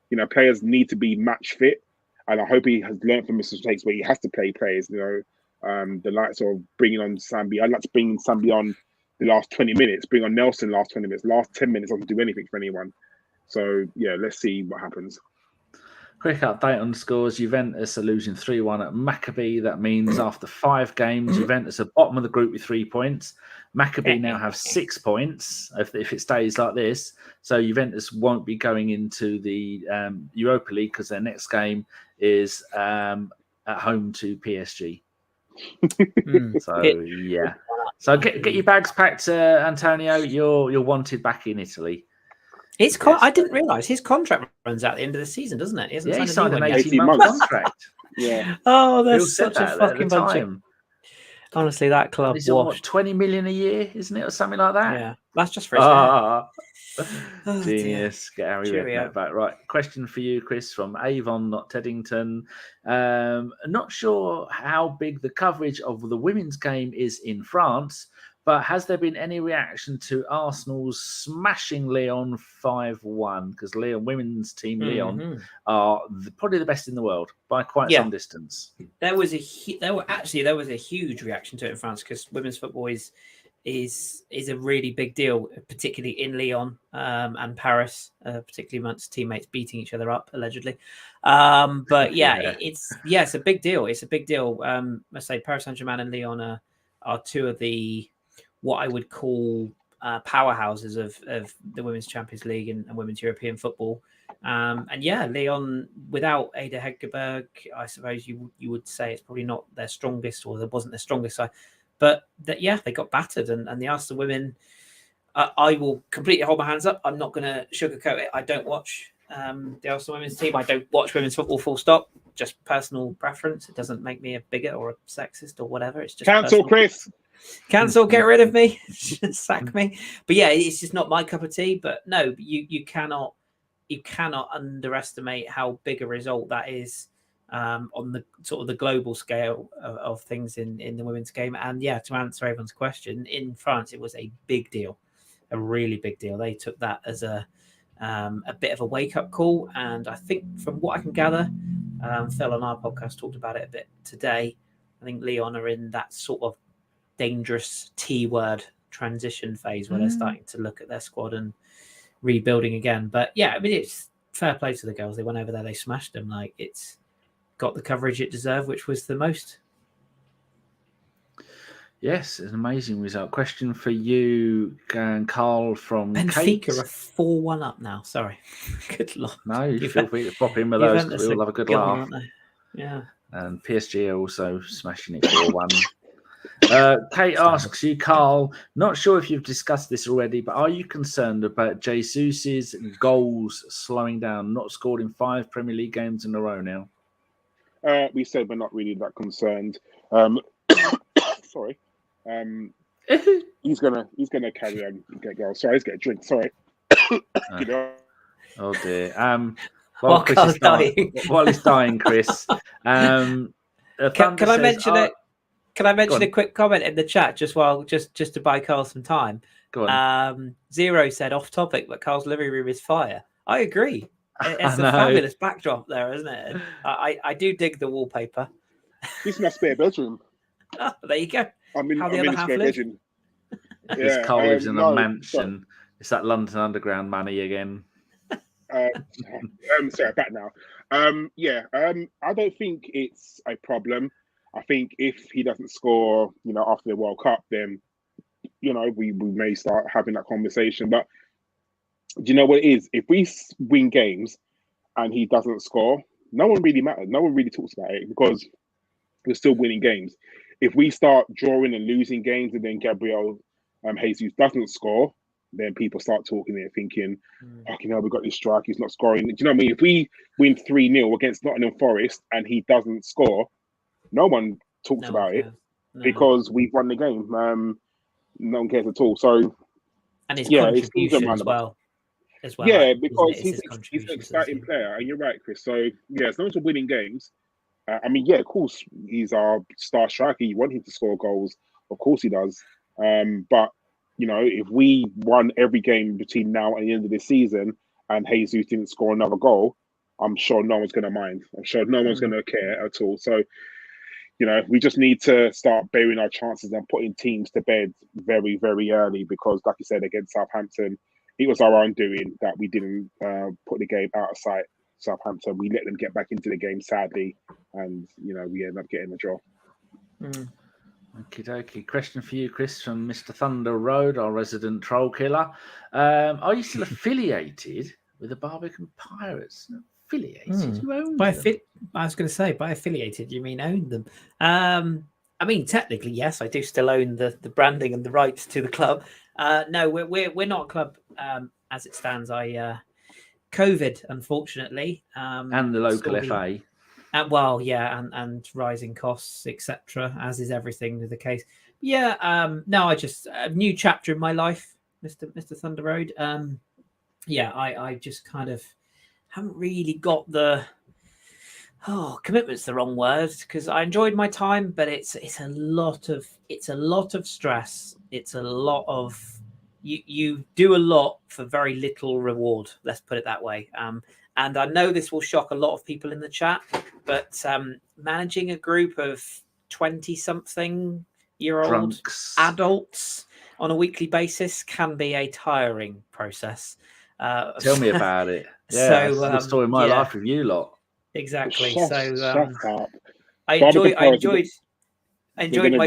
You know, players need to be match fit, and I hope he has learned from his mistakes where he has to play players. You know, the likes of bringing on Sambi. I'd like to bring Sambi on the last 20 minutes, bring on Nelson last 20 minutes. Last 10 minutes doesn't do anything for anyone. So yeah, let's see what happens. Quick update on the scores. Juventus are losing 3-1 at Maccabi. That means after 5 games, Juventus are bottom of the group with 3 points. Maccabi now have 6 points if it stays like this. So Juventus won't be going into the Europa League, because their next game is at home to PSG. So yeah. So get your bags packed, Antonio. You're wanted back in Italy. I didn't realise his contract runs out at the end of the season, doesn't it? He signed an 18-month contract. Yeah. Oh, that's such a fucking bunch of... Honestly, that club he's on, what, 20 million a year, isn't it, or something like that? Yeah, that's just for his Genius. Get Harry Redknapp back. Right. Question for you, Kris, from Avon, not Teddington. Not sure how big the coverage of the women's game is in France, but has there been any reaction to Arsenal's smashing Lyon 5-1? Because women's team Lyon are probably the best in the world by quite some distance. There was a huge reaction to it in France, because women's football is a really big deal, particularly in Lyon and Paris, particularly amongst teammates beating each other up allegedly. But it's a big deal. It's a big deal. I say Paris Saint-Germain and Lyon are two of the what I would call powerhouses of the Women's Champions League and Women's European football. Lyon, without Ada Hegerberg, I suppose you would say it's probably not their strongest, or there wasn't their strongest side. But they got battered, and the Arsenal women, I will completely hold my hands up. I'm not going to sugarcoat it. I don't watch the Arsenal women's team. I don't watch women's football, full stop. Just personal preference. It doesn't make me a bigot or a sexist or whatever. It's just cancel, Kris. Cancel, get rid of me, sack me. But yeah, it's just not my cup of tea. But no, you cannot underestimate how big a result that is on the sort of the global scale of things in the women's game. And yeah, to answer everyone's question, in France it was a big deal, a really big deal. They took that as a bit of a wake-up call, and I think from what I can gather, Phil on our podcast talked about it a bit today. I think Lyon are in that sort of dangerous T-word transition phase where they're starting to look at their squad and rebuilding again. But yeah, I mean, it's fair play to the girls. They went over there, they smashed them. Like, it's got the coverage it deserved, which was the most. Yes, it's an amazing result. Question for you, Karl from Benfica Kate. are 4-1 up now. Sorry. Good Lord. No, you feel free to pop in with those because we'll have a good laugh. Aren't they? Yeah. And PSG are also smashing it 4-1. Kate asks you, Karl, not sure if you've discussed this already, but are you concerned about Jesus's goals slowing down, not scored in 5 Premier League games in a row now? We said we're not really that concerned. Sorry. He's gonna carry on and get goals. Sorry, he's getting a drink. Sorry. Oh dear. While Chris is dying. While he's dying, Chris. Can I mention it? Can I mention a quick comment in the chat just to buy Karl some time? Go on. Zero said off topic, but Karl's living room is fire. I agree. It's a fabulous backdrop there, isn't it? I do dig the wallpaper. This is my spare bedroom. Oh, there you go. I'm in a spare bedroom. Yeah, Karl lives in a mansion. It's that London Underground money again. Sorry, back now. I don't think it's a problem. I think if he doesn't score, after the World Cup, then, we may start having that conversation. But do you know what it is? If we win games and he doesn't score, no one really matters. No one really talks about it because we're still winning games. If we start drawing and losing games and then Gabriel Jesus doesn't score, then people start talking and thinking, we got this strike, he's not scoring. Do you know what I mean? If we win 3-0 against Nottingham Forest and he doesn't score, no one talks about it because we've won the game. No one cares at all. So, and his contribution as well. Yeah, because he's an exciting player. And you're right, Chris. So, as long as we're winning games, of course, he's our star striker. You want him to score goals. Of course he does. But, if we won every game between now and the end of the season and Jesus didn't score another goal, I'm sure no one's going to mind. I'm sure no one's going to care at all. So, we just need to start burying our chances and putting teams to bed very, very early because, like you said, against Southampton, it was our undoing that we didn't put the game out of sight. Southampton, we let them get back into the game, sadly, and, we end up getting the draw. Okie dokie. Question for you, Chris, from Mr. Thunder Road, our resident troll killer. Are you still affiliated with the Barbican Pirates? Affiliated? You own them? I was going to say, by affiliated, you mean own them? Technically, yes, I do still own the branding and the rights to the club. No, we're not a club as it stands. COVID, unfortunately, and the local FA. And rising costs, etc., as is everything with the case. I just a new chapter in my life, Mr. Thunder Road. I just kind of haven't really got the commitment's the wrong word because I enjoyed my time, but it's a lot of stress. It's a lot of you do a lot for very little reward. Let's put it that way. And I know this will shock a lot of people in the chat, but managing a group of 20-something-year-old adults on a weekly basis can be a tiring process. Tell me about it. Yeah, so, the story of my life with you lot. Exactly. Shut up. I enjoyed my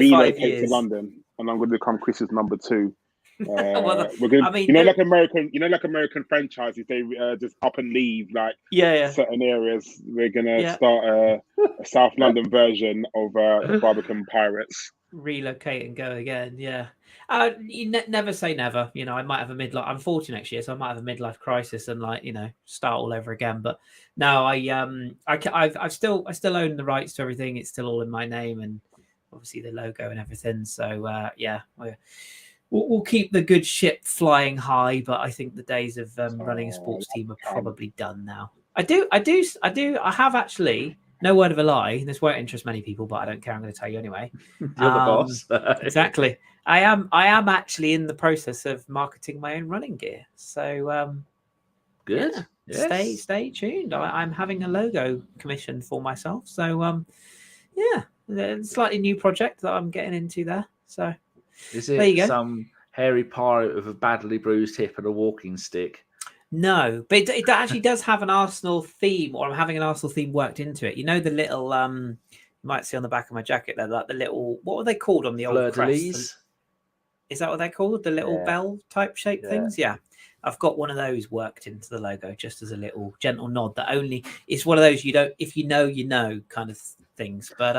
5 years to London, and I'm going to become Chris's number 2. Well, we're going. Like American franchises, they just up and leave certain areas. We're gonna start a South London version of Barbican Pirates. Relocate and go again. Yeah, you never say never. I might have a midlife. I'm 40 next year, so I might have a midlife crisis and start all over again. But no, I still own the rights to everything. It's still all in my name and obviously the logo and everything. So We'll keep the good ship flying high, but I think the days of running a sports team are probably done now. I have actually, no word of a lie, this won't interest many people, but I don't care. I'm going to tell you anyway. You're the boss. Exactly. I am actually in the process of marketing my own running gear. So good. Yes. Stay tuned. I'm having a logo commission for myself. So a slightly new project that I'm getting into there. So is it some hairy pirate with a badly bruised hip and a walking stick? No, but it actually does have an Arsenal theme, or I'm having an Arsenal theme worked into it. You know the little you might see on the back of my jacket there, like the little, what were they called on the old crest? Is that what they're called? The little bell type shape things? Yeah. I've got one of those worked into the logo just as a little gentle nod that only it's one of those you don't, if you know kind of things. But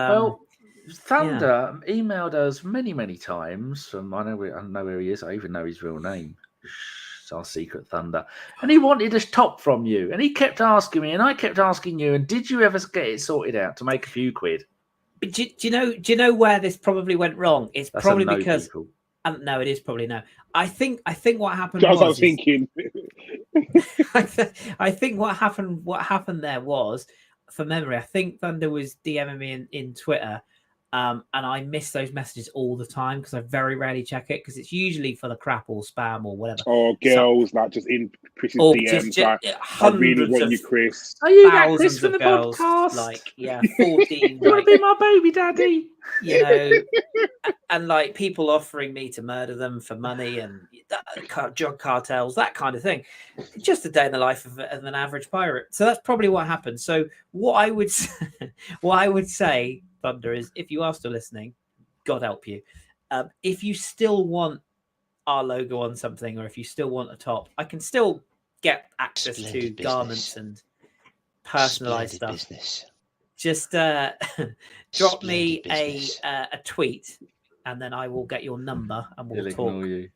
Thunder emailed us many times. I know where he is. I even know his real name. It's our secret Thunder. And he wanted a top from you. And he kept asking me, and I kept asking you, and did you ever get it sorted out to make a few quid? But do you know where this probably went wrong? It's That's probably a no, because people. No, it is probably no. I think what happened I was thinking. I think what happened there was, for memory, I think Thunder was DMing me in Twitter, and I miss those messages all the time because I very rarely check it because it's usually for the crap or spam or whatever. Or girls like just in Chris's DMs, like, I really want you, Kris. Are you that Kris from the girls, podcast? Like, yeah, 14. You want to be my baby daddy? You know, and like people offering me to murder them for money and drug cartels, that kind of thing. Just a day in the life of an average pirate. So that's probably what happened. So what I would say, Thunder, is if you are still listening, God help you. If you still want our logo on something, or if you still want a top, I can still get access to garments and personalized stuff. Business. Just drop me a tweet, and then I will get your number, and we'll talk. Ignore you.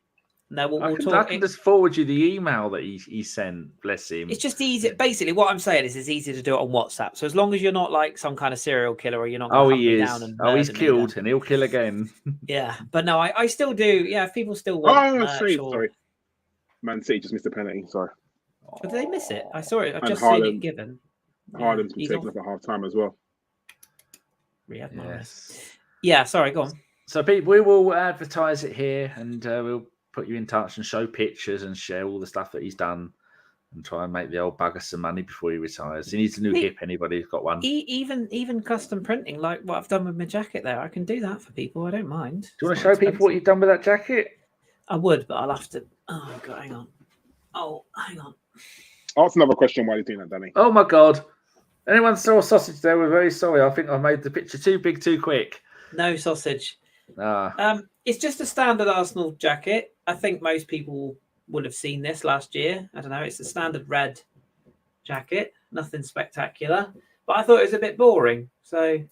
No, we'll talk. I can just forward you the email that he sent. Bless him. It's just easy. Basically, what I'm saying is, it's easy to do it on WhatsApp. So as long as you're not like some kind of serial killer, or you're not. He is. He's killed, and he'll kill again. Yeah, but no, I still do. Yeah, if people still want. Sorry. Man City just missed a penalty. Sorry. But did they miss it? I saw it. I've just seen it given. Haaland's been taken off at half time as well. Yeah, sorry, go on. So, Pete, we will advertise it here, and we'll put you in touch and show pictures and share all the stuff that he's done, and try and make the old bugger some money before he retires. He needs a new hip. Anybody who's got one? Even custom printing, like what I've done with my jacket there, I can do that for people. I don't mind. Do you want to show people what you've done with that jacket? I would, but I'll have to. Oh God, hang on. Ask another question while you're doing that, Danny. Oh my God. Anyone saw a sausage there? We're very sorry. I think I made the picture too big too quick. No sausage. It's just a standard Arsenal jacket. I think most people would have seen this last year. I don't know. It's a standard red jacket. Nothing spectacular. But I thought it was a bit boring. So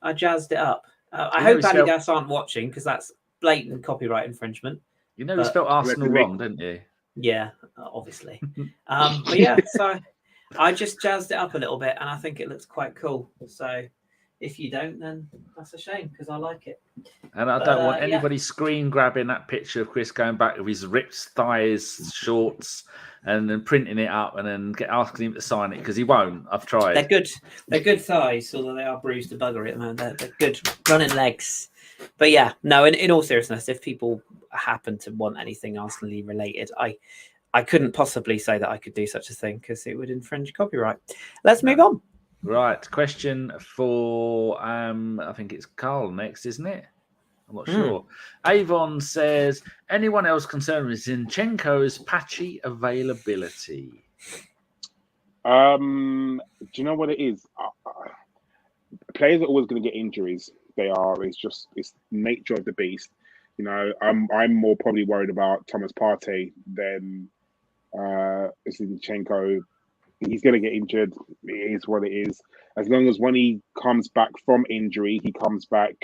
I jazzed it up. I hope Adidas aren't watching because that's blatant copyright infringement. You know, you spelled Arsenal wrong, didn't you? Yeah, obviously. But yeah, so I just jazzed it up a little bit, and I think it looks quite cool. So if you don't, then that's a shame because I like it. And I don't want anybody screen grabbing that picture of Kris going back with his ripped thighs, shorts, and then printing it up and then asking him to sign it because he won't. I've tried. They're good. They're good thighs, although they are bruised to bugger it, man. They're good running legs. But yeah, no, in all seriousness, if people happen to want anything Arsenal related, I couldn't possibly say that I could do such a thing because it would infringe copyright. Let's move on. Right. Question for, I think it's Karl next, isn't it? I'm not sure. Avon says, anyone else concerned with Zinchenko's patchy availability? Do you know what it is? Players are always going to get injuries. They are. It's nature of the beast. You know, I'm more probably worried about Thomas Partey than Zinchenko. He's going to get injured. It is what it is. As long as when he comes back from injury, he comes back,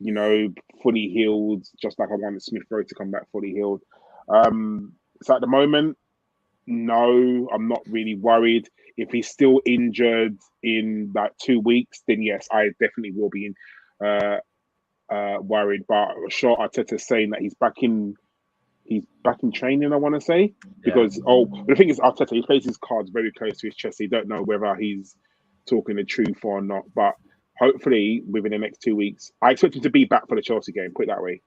you know, fully healed, just like I wanted Smith Rowe to come back fully healed. So at the moment, no, I'm not really worried. If he's still injured in like 2 weeks, then yes, I definitely will be worried. But sure, Arteta's saying that he's back in training, I want to say, because the thing is, Arteta, he plays his cards very close to his chest. So you don't know whether he's talking the truth or not. But hopefully, within the next 2 weeks, I expect him to be back for the Chelsea game. Put it that way,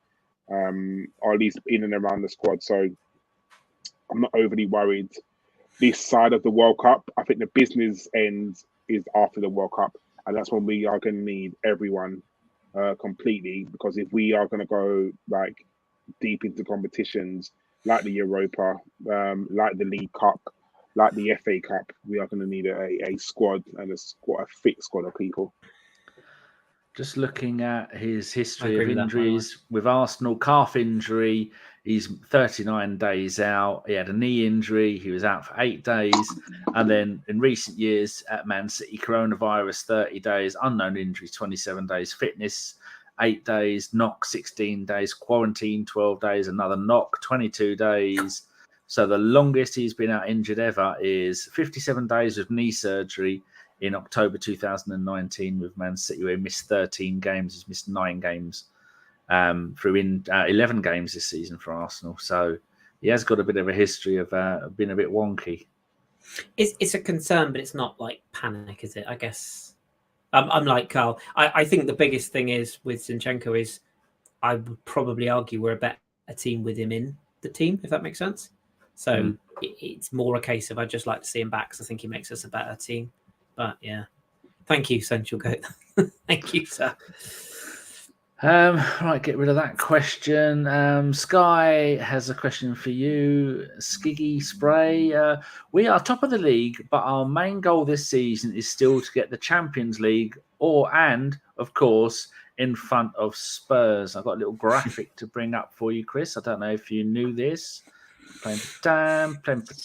or at least in and around the squad. So I'm not overly worried. This side of the World Cup, I think the business end is after the World Cup, and that's when we are going to need everyone completely. Because if we are going to go like deep into competitions like the Europa, like the League Cup, like the FA Cup, we are going to need a squad and a fit squad of people. Just looking at his history of agree with that, by the way. injuries with Arsenal, calf injury, he's 39 days out. He had a knee injury, he was out for 8 days. And then in recent years at Man City, coronavirus 30 days, unknown injuries 27 days, fitness 8 days, knock 16 days, quarantine 12 days, another knock 22 days. So the longest he's been out injured ever is 57 days with knee surgery in October 2019 with Man City, where he missed 13 games. He's missed 9 games through 11 games this season for Arsenal. So he has got a bit of a history of being a bit wonky. It's a concern, but it's not like panic, is it? I guess I'm like Karl. I think the biggest thing is with Zinchenko is I would probably argue we're a better team with him in the team, if that makes sense. So it's more a case of I'd just like to see him back because I think he makes us a better team. But yeah, thank you, Central Goat. Thank you, sir. Right, get rid of that question. Sky has a question for you. Skiggy Spray. We are top of the league, but our main goal this season is still to get the Champions League and of course, in front of Spurs. I've got a little graphic to bring up for you, Kris. I don't know if you knew this. Playing for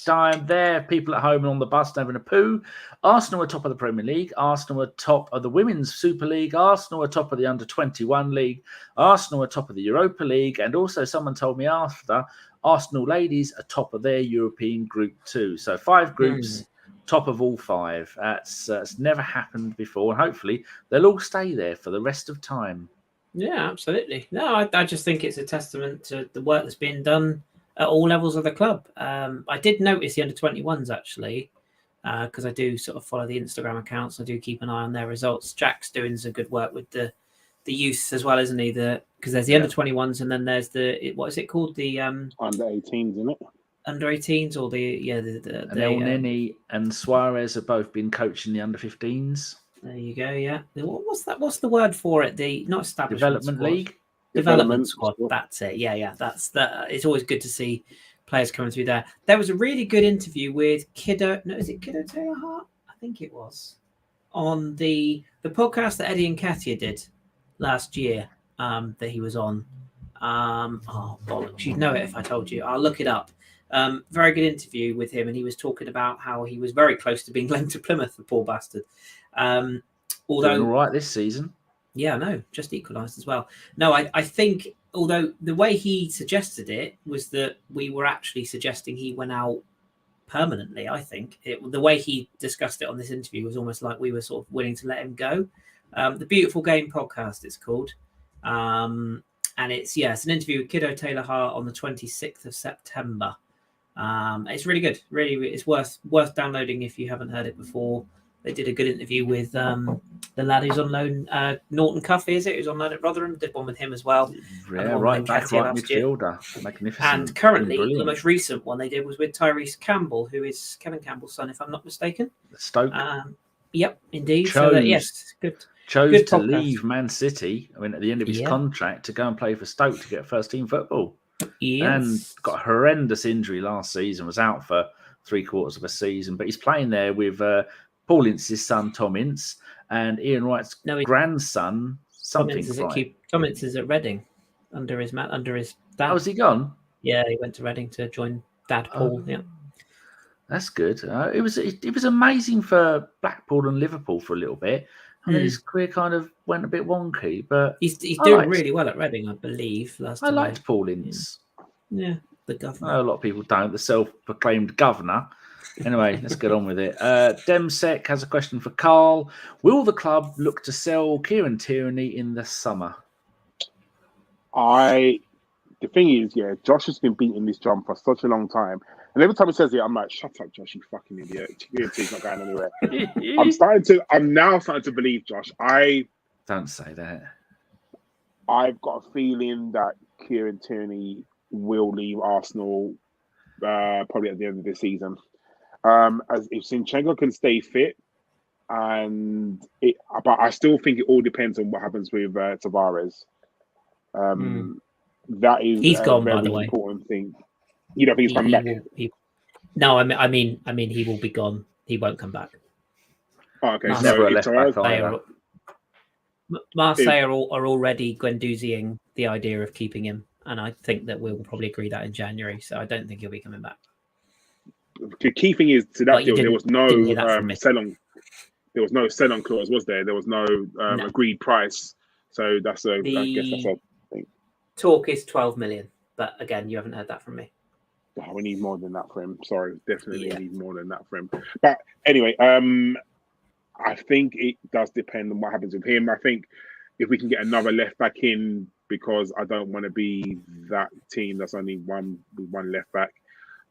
time. There, people at home and on the bus having a poo. Arsenal are top of the Premier League. Arsenal are top of the Women's Super League. Arsenal are top of the Under-21 League. Arsenal are top of the Europa League. And also someone told me after, Arsenal ladies are top of their European group too. So 5 groups, top of all 5. That's never happened before. And hopefully they'll all stay there for the rest of time. Yeah, absolutely. No, I just think it's a testament to the work that's being done at all levels of the club. I did notice the under-21s actually, because I do sort of follow the Instagram accounts. I do keep an eye on their results. Jack's doing some good work with the youth as well, isn't he? Because there's the under-21s and then there's what is it called? The under-18s, isn't it? Under-18s or the El Neni and Soares have both been coaching the under-15s. There you go. Yeah. What's that? What's the word for it? The not establishment development squad. league. Development squad. That's it. Yeah. That's that. It's always good to see players coming through there. There was a really good interview with Kiddo. No, is it Kiddo Taylor Hart? I think it was on the podcast that Eddie and Nketiah did last year. That he was on. Oh bollocks! You'd know it if I told you. I'll look it up. Very good interview with him, and he was talking about how he was very close to being lent to Plymouth, the poor bastard. Although doing all right this season. Yeah, no, just equalised as well. No, I think, although the way he suggested it was that we were actually suggesting he went out permanently, I think. The way he discussed it on this interview was almost like we were sort of willing to let him go. The Beautiful Game podcast, it's called. And it's an interview with Kiddo Taylor Hart on the 26th of September. It's really good. Really, it's worth downloading if you haven't heard it before. They did a good interview with the lad who's on loan, Norton-Cuffy, is it? Who's on loan at Rotherham. Did one with him as well. Yeah, right back, right midfielder. Magnificent. And currently, the most recent one they did was with Tyrese Campbell, who is Kevin Campbell's son, if I'm not mistaken. Stoke. Yep, indeed. Chose good to podcast. Leave Man City, at the end of his contract, to go and play for Stoke to get first-team football. Yes. And got a horrendous injury last season, was out for 3/4 of a season, but he's playing there with Paul Ince's son, Tom Ince, and Ian Wright's grandson, something. Tom Ince is at Reading under his dad. Oh, has he gone? Yeah, he went to Reading to join Dad Paul. Yeah, that's good. It was amazing for Blackpool and Liverpool for a little bit. And then his career kind of went a bit wonky, but he's doing really well at Reading, I believe. I liked Paul Ince. Yeah, the governor. I know a lot of people don't. The self-proclaimed governor. Anyway, let's get on with it. Demsec has a question for Karl. Will the club look to sell Kieran Tierney in the summer? The thing is, Josh has been beating this drum for such a long time. And every time he says it, I'm like, shut up, Josh, you fucking idiot. Kieran Tierney's not going anywhere. I'm now starting to believe, Josh. Don't say that. I've got a feeling that Kieran Tierney will leave Arsenal probably at the end of the season. As if Zinchenko can stay fit, but I still think it all depends on what happens with Tavares. That is he's gone, very by the way. Important thing. You don't think he's coming back? No, I mean, he will be gone. He won't come back. Oh, okay, Marseille Never a so left back either. Marseille are already Guendouziing the idea of keeping him, and I think that we'll probably agree that in January. So I don't think he'll be coming back. the key thing is to that But you deal, there was no didn't hear that from me. sell-on. There was no sell-on clause, was there? There was no No. agreed price. So that's I guess that's a thing. Talk is 12 million, but again, you haven't heard that from me. Oh, we need more than that for him. Sorry, definitely Yeah. need more than that for him. But anyway, I think it does depend on what happens with him. I think if we can get another left back in, because I don't want to be that team that's only one left back.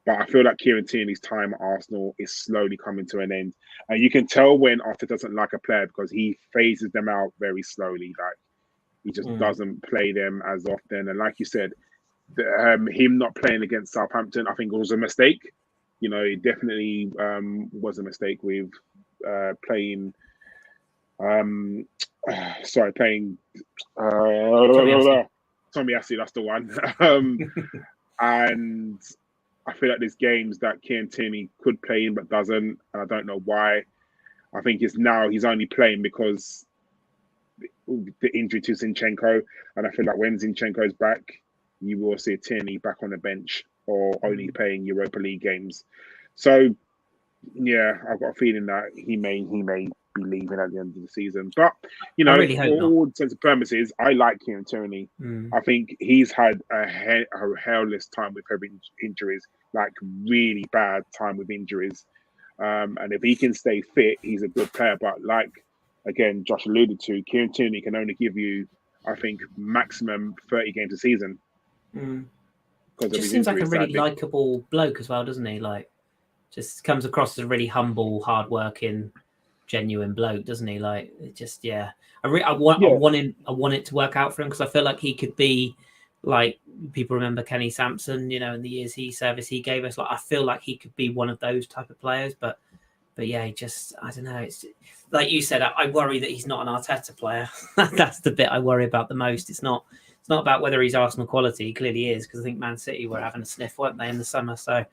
But I feel like Kieran Tierney's time at Arsenal is slowly coming to an end. And you can tell when Arteta doesn't like a player because he phases them out very slowly. Like he just doesn't play them as often. And like you said, him not playing against Southampton, I think it was a mistake. You know, it definitely was a mistake with playing. Playing Tomiyasu, that's the one. And I feel like there's games that Kieran Tierney could play in but doesn't, and I don't know why. I think he's only playing because the injury to Zinchenko, and I feel like when Zinchenko's back, you will see Tierney back on the bench or only playing Europa League games. So, yeah, I've got a feeling that he may be leaving at the end of the season. But, you know, really for all intents and purposes, I like Kieran Tierney. I think he's had a hairless time with having injuries, like really bad time with injuries. And if he can stay fit, he's a good player. But like, again, Josh alluded to, Kieran Tierney can only give you, I think, maximum 30 games a season. Just seems like a really likeable bloke as well, doesn't he? Like, just comes across as a really humble, hardworking, genuine bloke, doesn't he? Like, it just, I want it to work out for him because I feel like he could be like, people remember Kenny Sampson, you know, in the years he gave us. Like, I feel like he could be one of those type of players, but yeah, he just, I don't know. It's like you said, I worry that he's not an Arteta player. That's the bit I worry about the most. It's not about whether he's Arsenal quality. He clearly is, because I think Man City were having a sniff, weren't they, in the summer? So I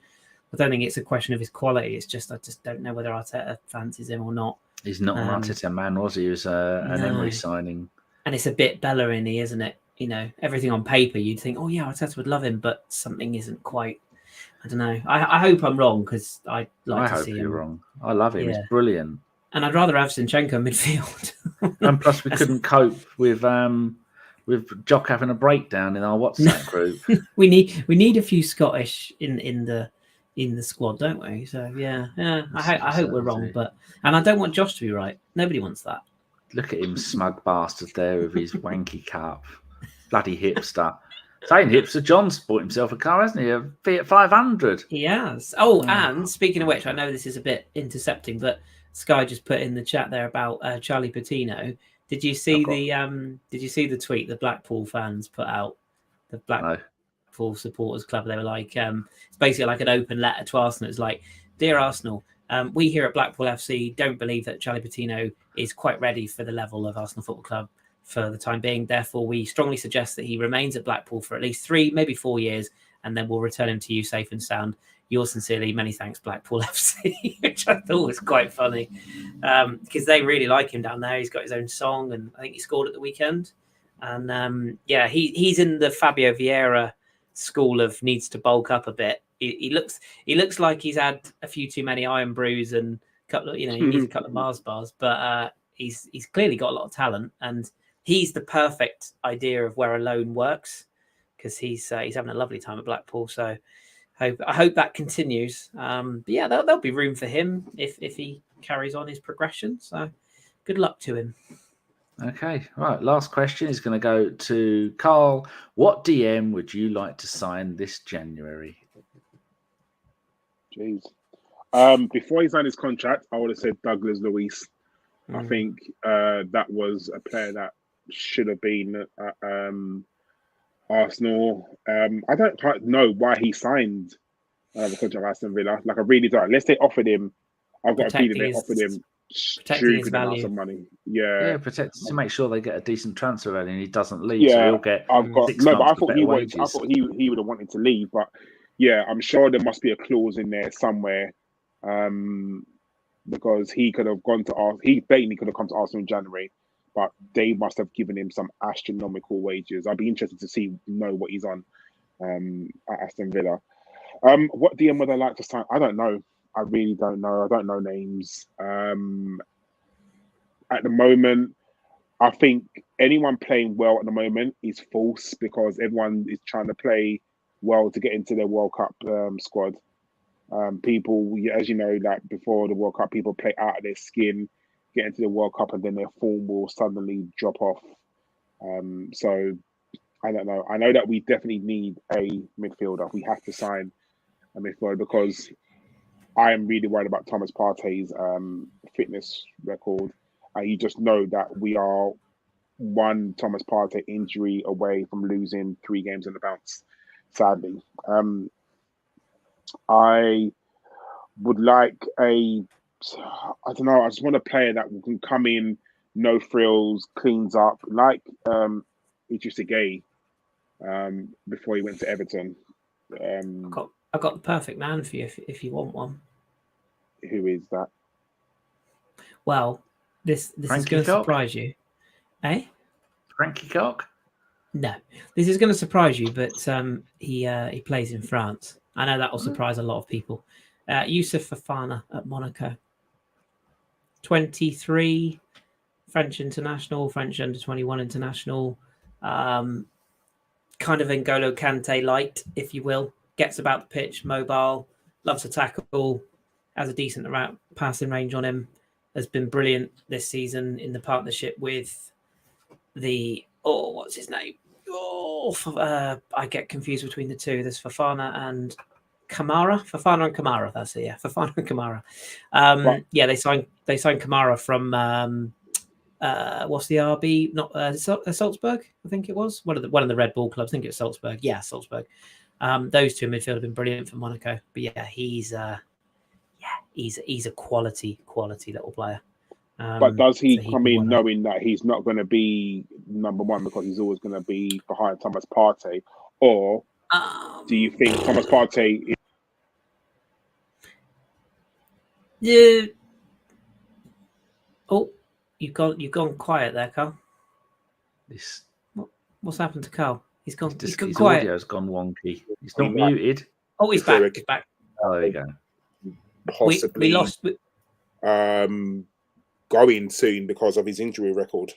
don't think it's a question of his quality. It's just, I just don't know whether Arteta fancies him or not. He's not an Arteta man, was he? He was an Emery signing. And it's a bit Bellerin-y, isn't it? You know, everything on paper, you'd think, oh yeah, Arteta would love him, but something isn't quite, I don't know. I hope I'm wrong, because I'd like to see him. I hope you're wrong. I love him. He's brilliant. And I'd rather have Zinchenko midfield. And plus we couldn't cope with Jock having a breakdown in our WhatsApp group. we need a few Scottish in the squad, don't we? So yeah. I hope we're wrong, and I don't want Josh to be right. Nobody wants that. Look at him, smug bastard there with his wanky cap, bloody hipster. Saying hipster, John's bought himself a car, hasn't he? A Fiat 500. He has. Oh, and speaking of which, I know this is a bit intercepting, but Sky just put in the chat there about Charlie Patino. Did you see the tweet the Blackpool fans put out? The Blackpool Supporters Club. They were like, it's basically like an open letter to Arsenal. It's like, dear Arsenal, we here at Blackpool FC don't believe that Charlie Patino is quite ready for the level of Arsenal Football Club for the time being. Therefore, we strongly suggest that he remains at Blackpool for at least 3, maybe 4 years, and then we'll return him to you safe and sound. Yours sincerely, many thanks, Blackpool FC, which I thought was quite funny because they really like him down there. He's got his own song, and I think he scored at the weekend. And he's in the Fabio Vieira school of needs to bulk up a bit. He looks like he's had a few too many iron brews and a couple of, he needs a couple of Mars bars, but he's clearly got a lot of talent, and he's the perfect idea of where a loan works because he's having a lovely time at Blackpool. So I hope that continues. But yeah, there'll be room for him if he carries on his progression. So good luck to him. Okay, right. Last question is going to go to Karl. What DM would you like to sign this January? Jeez. Before he signed his contract, I would have said Douglas Luiz. I think that was a player that should have been at Arsenal. I don't quite know why he signed the contract of Aston Villa. Like, I really don't. Unless they offered him, I've got a feeling they offered him stupid amounts of money. Protect to make sure they get a decent transfer value and he doesn't leave. So he'll get. I thought he would have wanted to leave, but yeah, I'm sure there must be a clause in there somewhere, because he could have gone to Arsenal. He blatantly could have come to Arsenal in January, but they must have given him some astronomical wages. I'd be interested to know what he's on at Aston Villa. What DM would I like to sign? I don't know. I really don't know. I don't know names. At the moment, I think anyone playing well at the moment is false because everyone is trying to play well to get into their World Cup squad. People, as you know, like before the World Cup, people play out of their skin, get into the World Cup, and then their form will suddenly drop off. So I don't know. I know that we definitely need a midfielder. We have to sign a midfielder because I am really worried about Thomas Partey's fitness record. You just know that we are one Thomas Partey injury away from losing 3 games in the bounce, sadly. I would like I don't know, I just want a player that can come in, no frills, cleans up, like Idrissa Gueye before he went to Everton. I've got the perfect man for you if you want one. Who is that? Well, this is going to surprise you. Eh? Frankie Cock? No. This is going to surprise you, but he plays in France. I know that will surprise a lot of people. Youssouf Fofana at Monaco. 23, French international, French under-21 international. Kind of N'Golo Kante light, if you will. Gets about the pitch, mobile, loves to tackle, has a decent passing range on him. Has been brilliant this season in the partnership with what's his name? I get confused between the two. There's Fofana and Kamara. Fofana and Kamara. That's it. Yeah, Fofana and Kamara. Yeah, they signed Kamara from what's the RB? Not Salzburg. I think it was one of the Red Bull clubs. I think it's Salzburg. Yeah, Salzburg. Those two in midfield have been brilliant for Monaco. But yeah, he's a quality little player. But does he come in knowing that he's not going to be number one because he's always going to be behind Thomas Partey, or do you think Thomas Partey? Yeah. Oh, you've gone quiet there, Karl. What's happened to Karl? He's gone quiet. Audio's gone wonky. He's not muted. Oh, he's back. He's back. Oh, there you go. Possibly we lost. Going soon because of his injury record.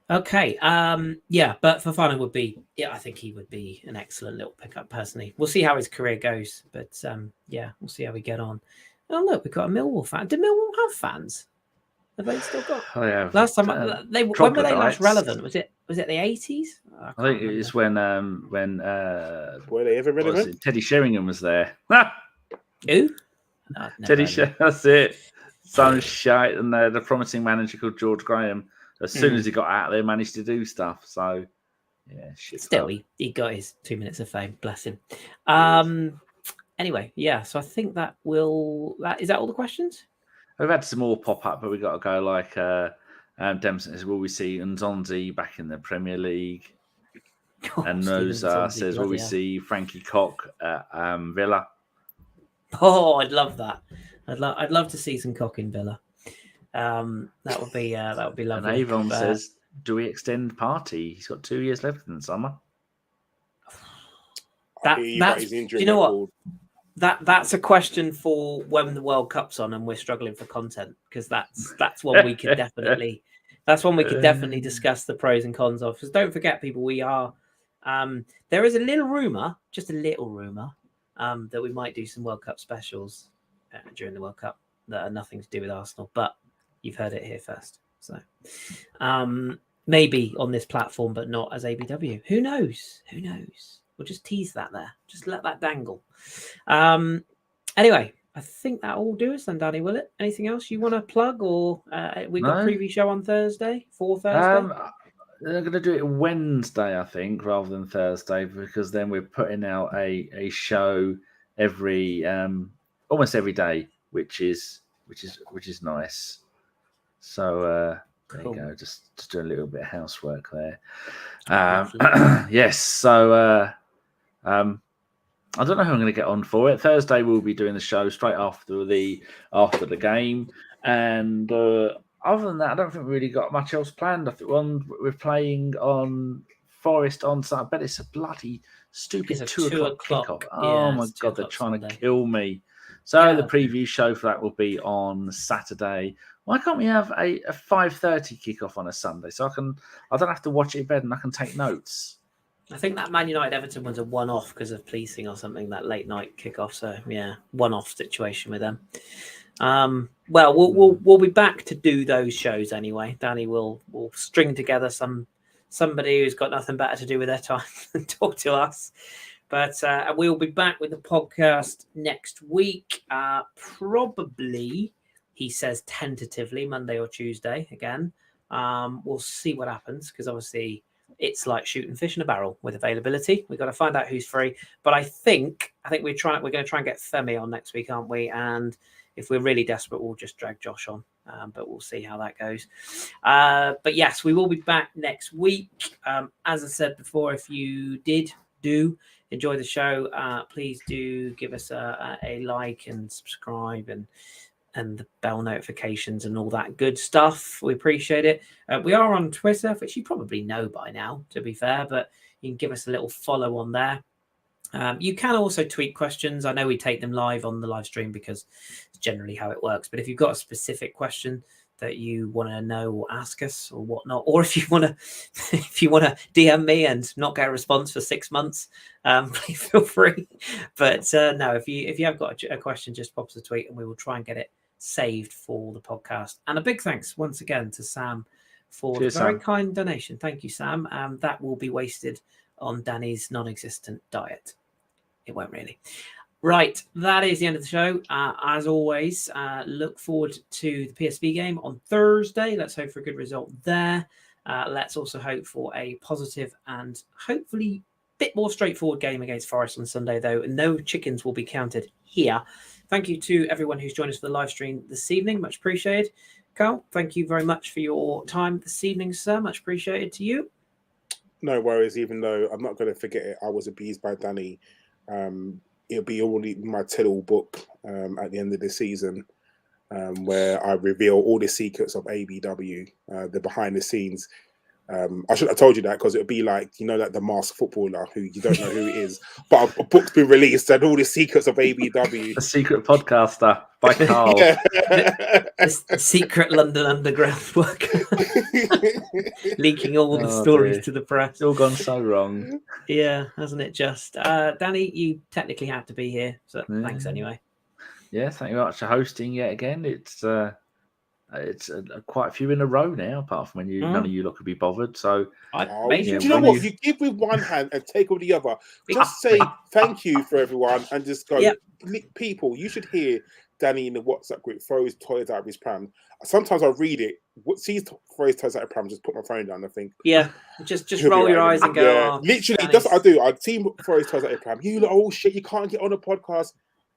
Okay. Yeah, but Fofana would be. Yeah, I think he would be an excellent little pickup. Personally, we'll see how his career goes, but yeah, we'll see how we get on. Oh look, we've got a Millwall fan. Do Millwall have fans? Have they still got? Oh yeah. Last time when were they last relevant? Was it the 80s? I think it was when were they ever relevant? Teddy Sheringham was there. Who? No, Teddy Sheringham. That's it. Some shite, and the promising manager called George Graham. As soon as he got out there, managed to do stuff. So yeah, shit. Still, he got his 2 minutes of fame. Bless him. Anyway, yeah. So I think is that all the questions? We've had some more pop up, but we got to go like Dempsey says, will we see Nzonzi back in the Premier League? And Noza says, will we see Frankie Cock at Villa? Oh, I'd love that. I'd love to see some Cock in Villa. That would be lovely. And Avon says, do we extend Partey? He's got 2 years left in the summer. That's you know what? That's a question for when the World Cup's on and we're struggling for content, because that's one we could definitely discuss the pros and cons of. Because don't forget, people, we are there is a little rumor, that we might do some World Cup specials during the World Cup that are nothing to do with Arsenal, but you've heard it here first. So maybe on this platform, but not as ABW. Who knows? We'll just tease that there. Just let that dangle. Anyway, I think that will do us then, Danny, will it? Anything else you want to plug, or we got a preview show on Thursday? Thursday? They're going to do it Wednesday, I think, rather than Thursday, because then we're putting out a show almost every day, which is nice. So There Cool. you go. Just do a little bit of housework there. Lovely. Yes. So I don't know who I'm going to get on for it. Thursday we'll be doing the show straight after the game, and other than that, I don't think we really got much else planned. I think we're playing on Forest on Saturday. I bet it's a bloody stupid It's a 2 o'clock 2 o'clock. kickoff. Yeah, Oh my it's 2 god, they're o'clock trying Sunday. to kill me. So Yeah. the preview show for that will be on Saturday. Why can't we have a 5:30 kickoff on a Sunday so I don't have to watch it in bed and I can take notes? I think that Man United Everton was a one-off because of policing or something, that late night kickoff. So yeah, one-off situation with them. Well, we'll be back to do those shows anyway. Danny will string together somebody who's got nothing better to do with their time than talk to us. But we'll be back with the podcast next week. Probably, he says tentatively, Monday or Tuesday again. We'll see what happens because obviously it's like shooting fish in a barrel with availability. We've got to find out who's free. But I think we're going to try and get Femi on next week, aren't we? And if we're really desperate, we'll just drag Josh on. But we'll see how that goes. But yes, we will be back next week. As I said before, if you do enjoy the show, please do give us a like and subscribe and the bell notifications and all that good stuff. We appreciate it. We are on Twitter, which you probably know by now, to be fair, but you can give us a little follow on there. You can also tweet questions. I know we take them live on the live stream because it's generally how it works. But if you've got a specific question that you want to know or ask us or whatnot, or if you want to DM me and not get a response for 6 months, please feel free. But no, if you have got a question, just pop us a tweet and we will try and get it saved for the podcast. And a big thanks once again to Sam for the very kind donation. Thank you, Sam. That will be wasted on Danny's non-existent diet. It won't really. Right, that is the end of the show. As always, look forward to the PSV game on Thursday. Let's hope for a good result there. Let's also hope for a positive and hopefully a bit more straightforward game against Forest on Sunday, though. No chickens will be counted here. Thank you to everyone who's joined us for the live stream this evening. Much appreciated. Karl, thank you very much for your time this evening, sir. Much appreciated to you. No worries, even though I'm not going to forget it. I was abused by Danny. It'll be already my tell-all book at the end of the season where I reveal all the secrets of ABW, the behind the scenes. I should have told you that because it would be like, like the masked footballer who you don't know who it is, but a book's been released and all the secrets of ABW. The Secret Podcaster by Karl. The secret London Underground worker. Leaking all the stories to the press. It's all gone so wrong. Yeah, hasn't it just? Danny, you technically have to be here, so thanks anyway. Yeah, thank you very much for hosting yet again. It's quite a few in a row now, apart from when none of you lot could be bothered. So, do you know what? You give with one hand and take with the other. Just say thank you for everyone and just go. Yep. People, you should hear Danny in the WhatsApp group throw his toys out of his pram. Sometimes I read it, see throw his toys out of pram, just put my phone down. I think, just roll your eyes and go. Yeah, literally, Danny's... that's what I do. I see him throw his toys out of pram. You lot, oh shit, you can't get on a podcast.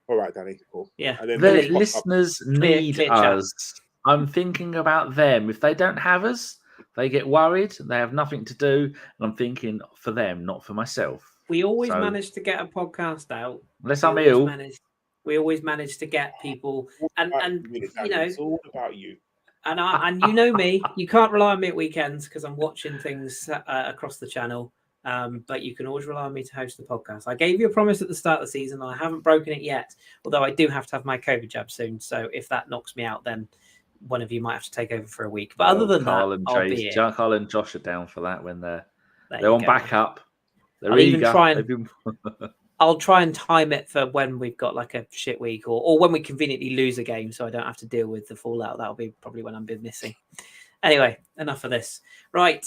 All right, Danny, cool. Yeah, and then the listeners need us. I'm thinking about them. If they don't have us, they get worried. They have nothing to do. And I'm thinking for them, not for myself. We always manage to get a podcast out. Unless I'm ill. We always manage to get people. And it's all about you. And you know me. You can't rely on me at weekends because I'm watching things across the channel. But you can always rely on me to host the podcast. I gave you a promise at the start of the season. I haven't broken it yet. Although I do have to have my COVID jab soon. So if that knocks me out, then one of you might have to take over for a week. But other than Karl that, I'll be here. Karl and Josh are down for that when they're on backup. They're I'll try and time it for when we've got like a shit week or when we conveniently lose a game so I don't have to deal with the fallout. That'll be probably when I'm missing. Anyway, enough of this. Right,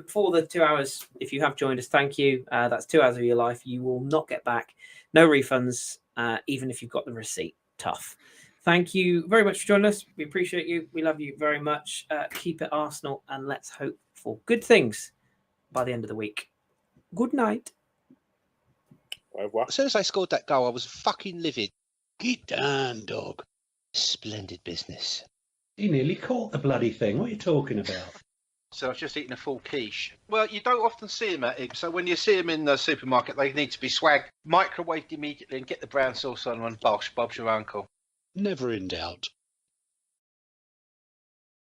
for the 2 hours, if you have joined us, thank you. That's 2 hours of your life. You will not get back. No refunds, even if you've got the receipt. Tough. Thank you very much for joining us. We appreciate you. We love you very much. Keep it Arsenal, and let's hope for good things by the end of the week. Good night. As soon as I scored that goal, I was fucking livid. Get down, dog. Splendid business. He nearly caught the bloody thing. What are you talking about? So I've just eaten a full quiche. Well, you don't often see them at it. So when you see them in the supermarket, they need to be swagged, microwaved immediately, and get the brown sauce on and bosh, Bob's your uncle. Never in doubt.